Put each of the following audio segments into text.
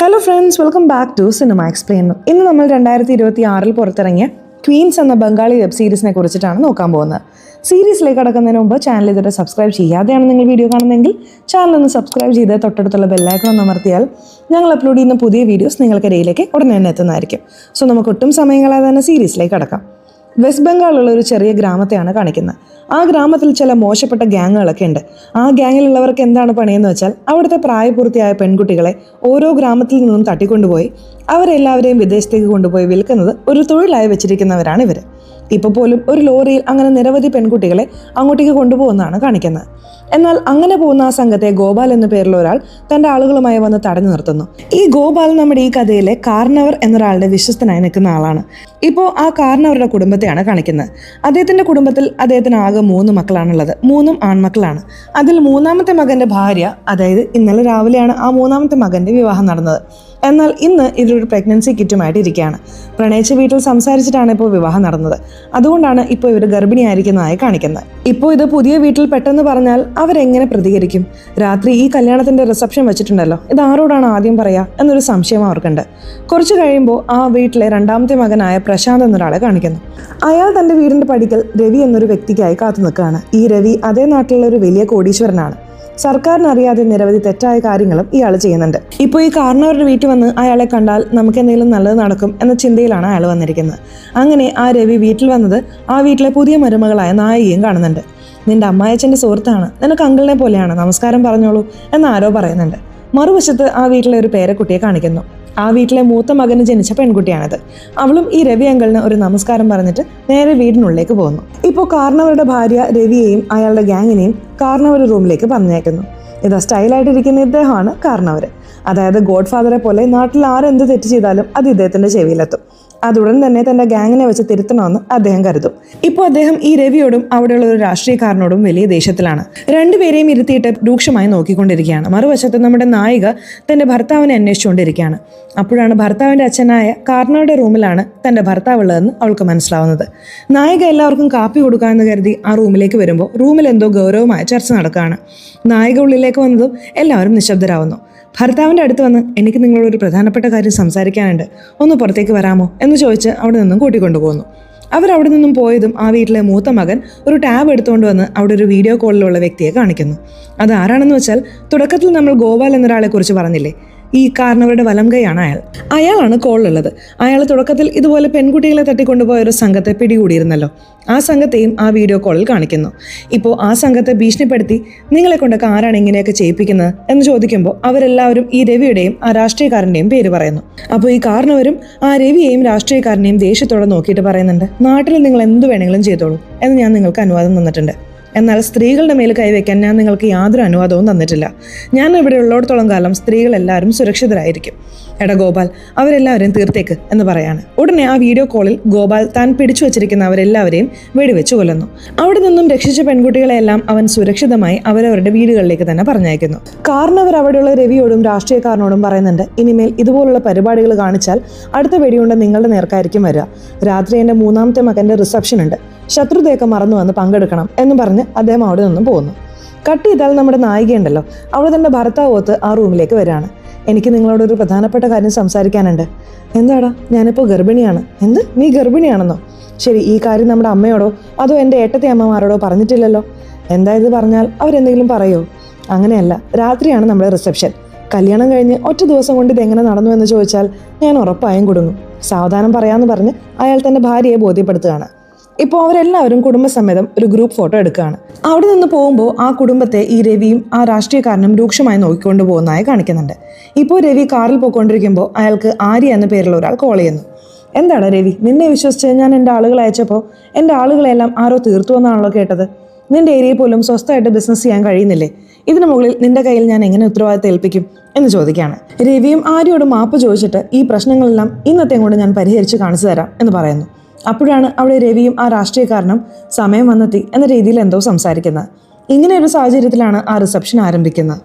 Hello friends, welcome back to cinema explain. ഇന്ന് നമ്മൾ 2026 പുറത്തിറങ്ങിയ ക്വീൻസ് എന്ന ബംഗാളി വെബ് സീരീസിനെ കുറിച്ചിട്ടാണ് നോക്കാൻ പോകുന്നത്. സീരീസിലേക്ക് കടക്കുന്നതിന് മുമ്പ് ചാനൽ ഇതുവരെ സബ്സ്ക്രൈബ് ചെയ്യാതെയാണ് നിങ്ങൾ വീഡിയോ കാണുന്നതെങ്കിൽ ചാനൽ ഒന്ന് സബ്സ്ക്രൈബ് ചെയ്ത് തൊട്ടടുത്തുള്ള ബെല്ലൈക്കൺ ഒന്ന് അമർത്തിയാൽ ഞങ്ങൾ അപ്ലോഡ് ചെയ്യുന്ന പുതിയ വീഡിയോസ് നിങ്ങൾക്കിടയിലേക്ക് ഉടനെ തന്നെ എത്തുന്നതായിരിക്കും. സോ നമുക്ക് ഒട്ടും സമയം കളയാതെ തന്നെ സീരീസിലേക്ക് കടക്കാം. വെസ്റ്റ് ബംഗാളിലുള്ള ഒരു ചെറിയ ഗ്രാമത്തെയാണ് കാണിക്കുന്നത്. ആ ഗ്രാമത്തിൽ ചില മോശപ്പെട്ട ഗ്യാങ്ങുകളൊക്കെ ഉണ്ട്. ആ ഗ്യാങ്ങിലുള്ളവർക്ക് എന്താണ് പണിയെന്ന് വെച്ചാൽ അവിടുത്തെ പ്രായപൂർത്തിയായ പെൺകുട്ടികളെ ഓരോ ഗ്രാമത്തിൽ നിന്നും തട്ടിക്കൊണ്ടുപോയി അവരെല്ലാവരെയും വിദേശത്തേക്ക് കൊണ്ടുപോയി വിൽക്കുന്നത് ഒരു തൊഴിലായി വെച്ചിരിക്കുന്നവരാണ് ഇവർ. ഇപ്പോൾ പോലും ഒരു ലോറിയിൽ അങ്ങനെ നിരവധി പെൺകുട്ടികളെ അങ്ങോട്ടേക്ക് കൊണ്ടുപോകുന്നതാണ് കാണിക്കുന്നത്. എന്നാൽ അങ്ങനെ പോകുന്ന ആ സംഘത്തെ ഗോപാൽ എന്ന പേരുള്ള ഒരാൾ തൻ്റെ ആളുകളുമായി വന്ന് തടഞ്ഞു നിർത്തുന്നു. ഈ ഗോപാൽ നമ്മുടെ ഈ കഥയിലെ കാർണവർ എന്നൊരാളുടെ വിശ്വസ്തനായി നിൽക്കുന്ന ആളാണ്. ഇപ്പോൾ ആ കാർണവരുടെ കുടുംബത്തെയാണ് കാണിക്കുന്നത്. അദ്ദേഹത്തിൻ്റെ കുടുംബത്തിൽ അദ്ദേഹത്തിന് ആകെ 3 മക്കളാണുള്ളത്. 3 ആൺമക്കളാണ്. അതിൽ മൂന്നാമത്തെ മകൻ്റെ ഭാര്യ, അതായത് ഇന്നലെ രാവിലെയാണ് ആ മൂന്നാമത്തെ മകൻ്റെ വിവാഹം നടന്നത്. എന്നാൽ ഇന്ന് ഇതൊരു പ്രഗ്നൻസി കിറ്റുമായിട്ട് ഇരിക്കുകയാണ്. പ്രണയിച്ച വീട്ടിൽ സംസാരിച്ചിട്ടാണ് ഇപ്പോൾ വിവാഹം നടന്നത്. അതുകൊണ്ടാണ് ഇപ്പോൾ ഇവർ ഗർഭിണിയായിരിക്കുന്നതായി കാണിക്കുന്നത്. ഇപ്പോൾ ഇത് പുതിയ വീട്ടിൽ പെട്ടെന്ന് പറഞ്ഞാൽ അവരെങ്ങനെ പ്രതികരിക്കും? രാത്രി ഈ കല്യാണത്തിന്റെ റിസപ്ഷൻ വെച്ചിട്ടുണ്ടല്ലോ, ഇത് ആരോടാണ് ആദ്യം പറയാ എന്നൊരു സംശയം അവർക്കുണ്ട്. കുറച്ച് കഴിയുമ്പോൾ ആ വീട്ടിലെ രണ്ടാമത്തെ മകനായ പ്രശാന്ത് എന്നൊരാളെ കാണിക്കുന്നു. അയാൾ തന്റെ വീടിന്റെ പടിക്കൽ രവി എന്നൊരു വ്യക്തിക്കായി കാത്തു നിൽക്കുകയാണ്. ഈ രവി അതേ നാട്ടിലുള്ള ഒരു വലിയ കോടീശ്വരനാണ്. സർക്കാരിനറിയാതെ നിരവധി തെറ്റായ കാര്യങ്ങളും ഇയാൾ ചെയ്യുന്നുണ്ട്. ഇപ്പോൾ ഈ കാർണവരുടെ വീട്ടിൽ വന്ന് അയാളെ കണ്ടാൽ നമുക്ക് എന്തെങ്കിലും നല്ലത് നടക്കും എന്ന ചിന്തയിലാണ് അയാൾ വന്നിരിക്കുന്നത്. അങ്ങനെ ആ രവി വീട്ടിൽ വന്നത് ആ വീട്ടിലെ പുതിയ മരുമകളായ നായികയും കാണുന്നുണ്ട്. നിന്റെ അമ്മായച്ചൻ്റെ സുഹൃത്താണ്, നിനക്ക് അങ്കിളിനെ പോലെയാണ്, നമസ്കാരം പറഞ്ഞോളൂ എന്ന് ആരോ പറയുന്നുണ്ട്. മറുവശത്ത് ആ വീട്ടിലെ ഒരു പേരക്കുട്ടിയെ കാണിക്കുന്നു. ആ വീട്ടിലെ മൂത്ത മകന് ജനിച്ച പെൺകുട്ടിയാണിത്. അവളും ഈ രവി അങ്കിളിന് ഒരു നമസ്കാരം പറഞ്ഞിട്ട് നേരെ വീടിനുള്ളിലേക്ക് പോകുന്നു. ഇപ്പോൾ കാർണവരുടെ ഭാര്യ രവിയെയും അയാളുടെ ഗ്യാങ്ങിനെയും കാർണവർ റൂമിലേക്ക് പറഞ്ഞേക്കുന്നു. ഇതാ സ്റ്റൈലായിട്ടിരിക്കുന്ന ഇദ്ദേഹമാണ് കാർണവർ. അതായത് ഗോഡ് ഫാദറെ പോലെ നാട്ടിൽ ആരെന്ത് തെറ്റ് ചെയ്താലും അത് ഇദ്ദേഹത്തിന്റെ ചെവിയിലെത്തും. അതുടൻ തന്നെ തന്റെ ഗ്യാങ്ങിനെ വെച്ച് തിരുത്തണമെന്ന് അദ്ദേഹം കരുതും. ഇപ്പോൾ അദ്ദേഹം ഈ രവിയോടും അവിടെയുള്ള ഒരു രാഷ്ട്രീയക്കാരനോടും വലിയ ദേഷ്യത്തിലാണ്. രണ്ടുപേരെയും ഇരുത്തിയിട്ട് രൂക്ഷമായി നോക്കിക്കൊണ്ടിരിക്കുകയാണ്. മറുവശത്ത് നമ്മുടെ നായിക തന്റെ ഭർത്താവിനെ അന്വേഷിച്ചുകൊണ്ടിരിക്കുകയാണ്. അപ്പോഴാണ് ഭർത്താവിന്റെ അച്ഛനായ കാർണവരുടെ റൂമിലാണ് തന്റെ ഭർത്താവ് ഉള്ളതെന്ന് അവൾക്ക് മനസ്സിലാവുന്നത്. നായിക എല്ലാവർക്കും കാപ്പി കൊടുക്കാമെന്ന് കരുതി ആ റൂമിലേക്ക് വരുമ്പോൾ റൂമിൽ എന്തോ ഗൗരവമായ ചർച്ച നടക്കുകയാണ്. നായിക ഉള്ളിലേക്ക് വന്നതും എല്ലാവരും നിശബ്ദരാവുന്നു. ഭർത്താവിൻ്റെ അടുത്ത് വന്ന് എനിക്ക് നിങ്ങളോട് ഒരു പ്രധാനപ്പെട്ട കാര്യം സംസാരിക്കാനുണ്ട്, ഒന്ന് പുറത്തേക്ക് വരാമോ എന്ന് ചോദിച്ച് അവിടെ നിന്നും കൂട്ടിക്കൊണ്ടുപോകുന്നു. അവരവിടെ നിന്നും പോയതും ആ വീട്ടിലെ മൂത്ത മകൻ ഒരു ടാബ് എടുത്തുകൊണ്ട് വന്ന് അവിടെ ഒരു വീഡിയോ കോളിലുള്ള വ്യക്തിയെ കാണിക്കുന്നു. അത് ആരാണെന്ന് വെച്ചാൽ തുടക്കത്തിൽ നമ്മൾ ഗോപാൽ എന്നൊരാളെ കുറിച്ച് പറഞ്ഞില്ലേ, ഈ കാർണവരുടെ വലം കൈയാണ് അയാളാണ് കോളിലുള്ളത്. അയാൾ തുടക്കത്തിൽ ഇതുപോലെ പെൺകുട്ടികളെ തട്ടിക്കൊണ്ടുപോയ ഒരു സംഘത്തെ പിടികൂടിയിരുന്നല്ലോ. ആ സംഘത്തെയും ആ വീഡിയോ കോളിൽ കാണിക്കുന്നു. ഇപ്പോൾ ആ സംഘത്തെ ഭീഷണിപ്പെടുത്തി നിങ്ങളെ കൊണ്ടൊക്കെ ആരാണ് ഇങ്ങനെയൊക്കെ ചെയ്യിപ്പിക്കുന്നത് എന്ന് ചോദിക്കുമ്പോൾ അവരെല്ലാവരും ഈ രവിയുടെയും ആ രാഷ്ട്രീയക്കാരൻ്റെയും പേര് പറയുന്നു. അപ്പോൾ ഈ കാർണവരും ആ രവിയെയും രാഷ്ട്രീയക്കാരനെയും ദേഷ്യത്തോടെ നോക്കിയിട്ട് പറയുന്നുണ്ട്, നാട്ടിൽ നിങ്ങൾ എന്ത് വേണമെങ്കിലും ചെയ്തോളൂ എന്ന് ഞാൻ നിങ്ങൾക്ക് അനുവാദം തന്നിട്ടുണ്ട്. എന്നാൽ സ്ത്രീകളുടെ മേൽ കൈവയ്ക്കാൻ ഞാൻ നിങ്ങൾക്ക് യാതൊരു അനുവാദവും തന്നിട്ടില്ല. ഞാൻ ഇവിടെ ഉള്ളിടത്തോളം കാലം സ്ത്രീകളെല്ലാവരും സുരക്ഷിതരായിരിക്കും. എടാ ഗോപാൽ, അവരെല്ലാവരെയും തീർത്തേക്ക് എന്ന് പറയാണ്. ഉടനെ ആ വീഡിയോ കോളിൽ ഗോപാൽ താൻ പിടിച്ചു വച്ചിരിക്കുന്ന അവരെല്ലാവരെയും വെടിവെച്ച് കൊല്ലുന്നു. അവിടെ നിന്നും രക്ഷിച്ച പെൺകുട്ടികളെല്ലാം അവൻ സുരക്ഷിതമായി അവരവരുടെ വീടുകളിലേക്ക് തന്നെ പറഞ്ഞയക്കുന്നു. കാർണവർ അവിടെയുള്ള രവിയോടും രാഷ്ട്രീയക്കാരനോടും പറയുന്നുണ്ട്, ഇനിമേൽ ഇതുപോലുള്ള പരിപാടികൾ കാണിച്ചാൽ അടുത്ത വെടിയുണ്ട നിങ്ങളുടെ നേർക്കായിരിക്കും വരിക. രാത്രി എൻ്റെ മൂന്നാമത്തെ മകൻ്റെ റിസപ്ഷൻ ഉണ്ട്, ശത്രുതയൊക്കെ മറന്നു വന്ന് പങ്കെടുക്കണം എന്ന് പറഞ്ഞ് അദ്ദേഹം അവിടെ നിന്നും പോകുന്നു. കട്ട് ചെയ്താൽ നമ്മുടെ നായികയുണ്ടല്ലോ, അവൾ തൻ്റെ ഭർത്താവ് ഒത്ത് ആ റൂമിലേക്ക് വരികയാണ്. എനിക്ക് നിങ്ങളോടൊരു പ്രധാനപ്പെട്ട കാര്യം സംസാരിക്കാനുണ്ട്. എന്താടാ, ഞാനിപ്പോൾ ഗർഭിണിയാണ്. എന്ത്, നീ ഗർഭിണിയാണെന്നോ? ശരി, ഈ കാര്യം നമ്മുടെ അമ്മയോടോ അതോ എൻ്റെ ഏട്ടത്തെ അമ്മമാരോടോ പറഞ്ഞിട്ടില്ലല്ലോ. എന്തായത് പറഞ്ഞാൽ അവരെന്തെങ്കിലും പറയുമോ? അങ്ങനെയല്ല, രാത്രിയാണ് നമ്മുടെ റിസപ്ഷൻ. കല്യാണം കഴിഞ്ഞ് ഒറ്റ ദിവസം കൊണ്ട് ഇതെങ്ങനെ നടന്നു എന്ന് ചോദിച്ചാൽ ഞാൻ ഉറപ്പായും കുടുങ്ങും. സാവധാനം പറയാമെന്ന് പറഞ്ഞ് അയാൾ തൻ്റെ ഭാര്യയെ ബോധ്യപ്പെടുത്തുകയാണ്. ഇപ്പോൾ അവരെല്ലാവരും കുടുംബസമേതം ഒരു ഗ്രൂപ്പ് ഫോട്ടോ എടുക്കുകയാണ്. അവിടെ നിന്ന് പോകുമ്പോൾ ആ കുടുംബത്തെ ഈ രവിയും ആ രാഷ്ട്രീയക്കാരനും രൂക്ഷമായി നോക്കിക്കൊണ്ട് പോകുന്നതായി കാണിക്കുന്നുണ്ട്. ഇപ്പോൾ രവി കാറിൽ പോയിക്കൊണ്ടിരിക്കുമ്പോൾ അയാൾക്ക് ആര്യ എന്ന പേരുള്ള ഒരാൾ കോൾ ചെയ്യുന്നു. എന്താണ് രവി, നിന്നെ വിശ്വസിച്ച് ഞാൻ എൻ്റെ ആളുകളെ അയച്ചപ്പോൾ എൻ്റെ ആളുകളെല്ലാം ആരോ തീർത്തു എന്നാണല്ലോ കേട്ടത്. നിന്റെ ഏരിയയിൽ പോലും സ്വസ്ഥമായിട്ട് ബിസിനസ് ചെയ്യാൻ കഴിയുന്നില്ലേ? ഇതിനു മുകളിൽ നിന്റെ കയ്യിൽ ഞാൻ എങ്ങനെ ഉത്തരവാദിത്തം ഏൽപ്പിക്കും എന്ന് ചോദിക്കുകയാണ്. രവിയും ആര്യയോട് മാപ്പ് ചോദിച്ചിട്ട് ഈ പ്രശ്നങ്ങളെല്ലാം ഇന്നത്തെ കൊണ്ട് ഞാൻ പരിഹരിച്ച് കാണിച്ചു തരാം എന്ന് പറയുന്നു. അപ്പോഴാണ് അവിടെ രവിയും ആ രാഷ്ട്രീയക്കാരനും സമയം വന്നെത്തി എന്ന രീതിയിൽ എന്തോ സംസാരിക്കുന്നത്. ഇങ്ങനെ ഒരു സാഹചര്യത്തിലാണ് ആ റിസപ്ഷൻ ആരംഭിക്കുന്നത്.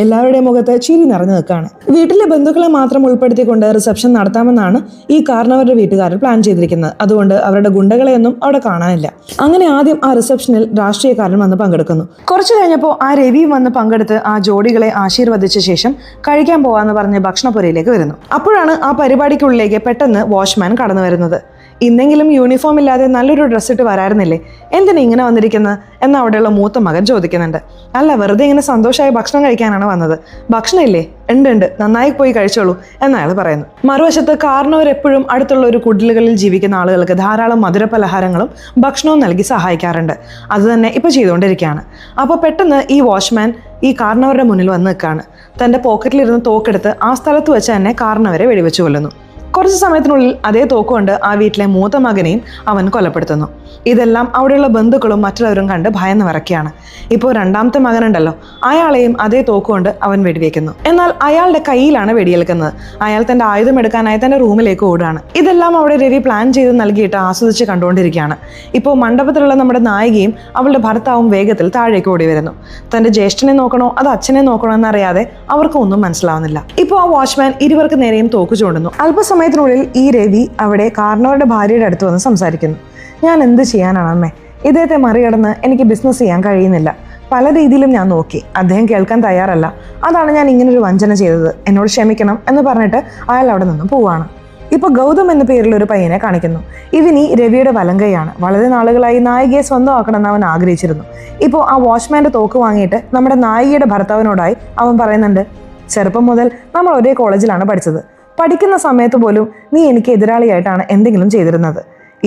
എല്ലാവരുടെയും മുഖത്ത് ചിരി നിറഞ്ഞു നിൽക്കുകയാണ്. വീട്ടിലെ ബന്ധുക്കളെ മാത്രം ഉൾപ്പെടുത്തിക്കൊണ്ട് റിസപ്ഷൻ നടത്താമെന്നാണ് ഈ കാരണവരുടെ വീട്ടുകാർ പ്ലാൻ ചെയ്തിരിക്കുന്നത്. അതുകൊണ്ട് അവരുടെ ഗുണ്ടകളെയൊന്നും അവിടെ കാണാനില്ല. അങ്ങനെ ആദ്യം ആ റിസപ്ഷനിൽ രാഷ്ട്രീയക്കാരൻ വന്ന് പങ്കെടുക്കുന്നു. കുറച്ചു കഴിഞ്ഞപ്പോൾ ആ രവിയും വന്ന് പങ്കെടുത്ത് ആ ജോഡികളെ ആശീർവദിച്ച ശേഷം കഴിക്കാൻ പോവാന്ന് പറഞ്ഞ് ഭക്ഷണപ്പുരയിലേക്ക് വരുന്നു. അപ്പോഴാണ് ആ പരിപാടിക്കുള്ളിലേക്ക് പെട്ടെന്ന് വാച്ച്മാൻ കടന്നു വരുന്നത്. ഇന്നെങ്കിലും യൂണിഫോം ഇല്ലാതെ നല്ലൊരു ഡ്രസ്സ് ഇട്ട് വരാറുന്നില്ലേ, എന്തിനാ ഇങ്ങനെ വന്നിരിക്കുന്നത് എന്ന് അവിടെയുള്ള മൂത്ത മകൻ ചോദിക്കുന്നുണ്ട്. അല്ല, വെറുതെ ഇങ്ങനെ സന്തോഷമായി ഭക്ഷണം കഴിക്കാനാണ് വന്നത്. ഭക്ഷണം ഇല്ലേ? ഉണ്ട്, നന്നായി പോയി കഴിച്ചോളൂ എന്ന് അയാൾ പറയുന്നു. മറുവശത്ത് കാരണവർ എപ്പോഴും അടുത്തുള്ള ഒരു കുടിലുകളിൽ ജീവിക്കുന്ന ആളുകൾക്ക് ധാരാളം മധുരപലഹാരങ്ങളും ഭക്ഷണവും നൽകി സഹായിക്കാറുണ്ട്. അത് തന്നെ ഇപ്പോൾ ചെയ്തുകൊണ്ടിരിക്കുകയാണ്. അപ്പോൾ പെട്ടെന്ന് ഈ വാച്ച്മാൻ ഈ കാരണവരുടെ മുന്നിൽ വന്ന് നിൽക്കുകയാണ്. തൻ്റെ പോക്കറ്റിലിരുന്ന് തോക്കെടുത്ത് ആ സ്ഥലത്ത് വെച്ച് തന്നെ കാരണവരെ വെടിവെച്ച് കൊല്ലുന്നു. കുറച്ച് സമയത്തിനുള്ളിൽ അതേ തോക്കുകൊണ്ട് ആ വീട്ടിലെ മൂത്ത മകനെയും അവൻ കൊലപ്പെടുത്തുന്നു. ഇതെല്ലാം അവിടെയുള്ള ബന്ധുക്കളും മറ്റുള്ളവരും കണ്ട് ഭയന്ന് വിറയ്ക്കുകയാണ്. ഇപ്പോൾ രണ്ടാമത്തെ മകനുണ്ടല്ലോ, അയാളെയും അതേ തോക്കുകൊണ്ട് അവൻ വെടിവെക്കുന്നു. എന്നാൽ അയാളുടെ കയ്യിലാണ് വെടിയേൽക്കുന്നത്. അയാൾ തൻ്റെ ആയുധം എടുക്കാനായി തൻ്റെ റൂമിലേക്ക് ഓടുകയാണ്. ഇതെല്ലാം അവിടെ രവി പ്ലാൻ ചെയ്ത് നൽകിയിട്ട് ആസ്വദിച്ച് കണ്ടുകൊണ്ടിരിക്കുകയാണ്. ഇപ്പോൾ മണ്ഡപത്തിലുള്ള നമ്മുടെ നായികയും അവളുടെ ഭർത്താവും വേഗത്തിൽ താഴേക്ക് ഓടി വരുന്നു. തൻ്റെ ജ്യേഷ്ഠനെ നോക്കണോ അതോ അച്ഛനെ നോക്കണോ എന്നറിയാതെ അവർക്കും ഒന്നും മനസ്സിലാവുന്നില്ല. ഇപ്പോൾ ആ വാച്ച്മാൻ ഇരുവർക്ക് നേരെയും തോക്ക് ചൂണ്ടുന്നു. അല്പസമയത്തിനുള്ളിൽ ഈ രവി അവിടെ കാരണവരുടെ ഭാര്യയുടെ അടുത്ത് വന്ന് സംസാരിക്കുന്നു. ഞാൻ എന്ത് ചെയ്യാനാണ് അമ്മേ, ഇദ്ദേഹത്തെ മറികടന്ന് എനിക്ക് ബിസിനസ് ചെയ്യാൻ കഴിയുന്നില്ല. പല രീതിയിലും ഞാൻ നോക്കി, അദ്ദേഹം കേൾക്കാൻ തയ്യാറല്ല. അതാണ് ഞാൻ ഇങ്ങനൊരു വഞ്ചന ചെയ്തത്, എന്നോട് ക്ഷമിക്കണം എന്ന് പറഞ്ഞിട്ട് അയാൾ അവിടെ നിന്ന് പോവാണ്. ഇപ്പോൾ ഗൗതം എന്ന പേരിൽ ഒരു പയ്യനെ കാണിക്കുന്നു. ഇവനി രവിയുടെ വലങ്കയാണ്. വളരെ നാളുകളായി നായികയെ സ്വന്തമാക്കണമെന്ന് അവൻ ആഗ്രഹിച്ചിരുന്നു. ഇപ്പോൾ ആ വാച്ച്മാൻ്റെ തോക്ക് വാങ്ങിയിട്ട് നമ്മുടെ നായികയുടെ ഭർത്താവിനോടായി അവൻ പറയുന്നുണ്ട്, ചെറുപ്പം മുതൽ നമ്മൾ ഒരേ കോളേജിലാണ് പഠിച്ചത്. പഠിക്കുന്ന സമയത്ത് പോലും നീ എനിക്ക് എതിരാളിയായിട്ടാണ് എന്തെങ്കിലും ചെയ്തിരുന്നത്.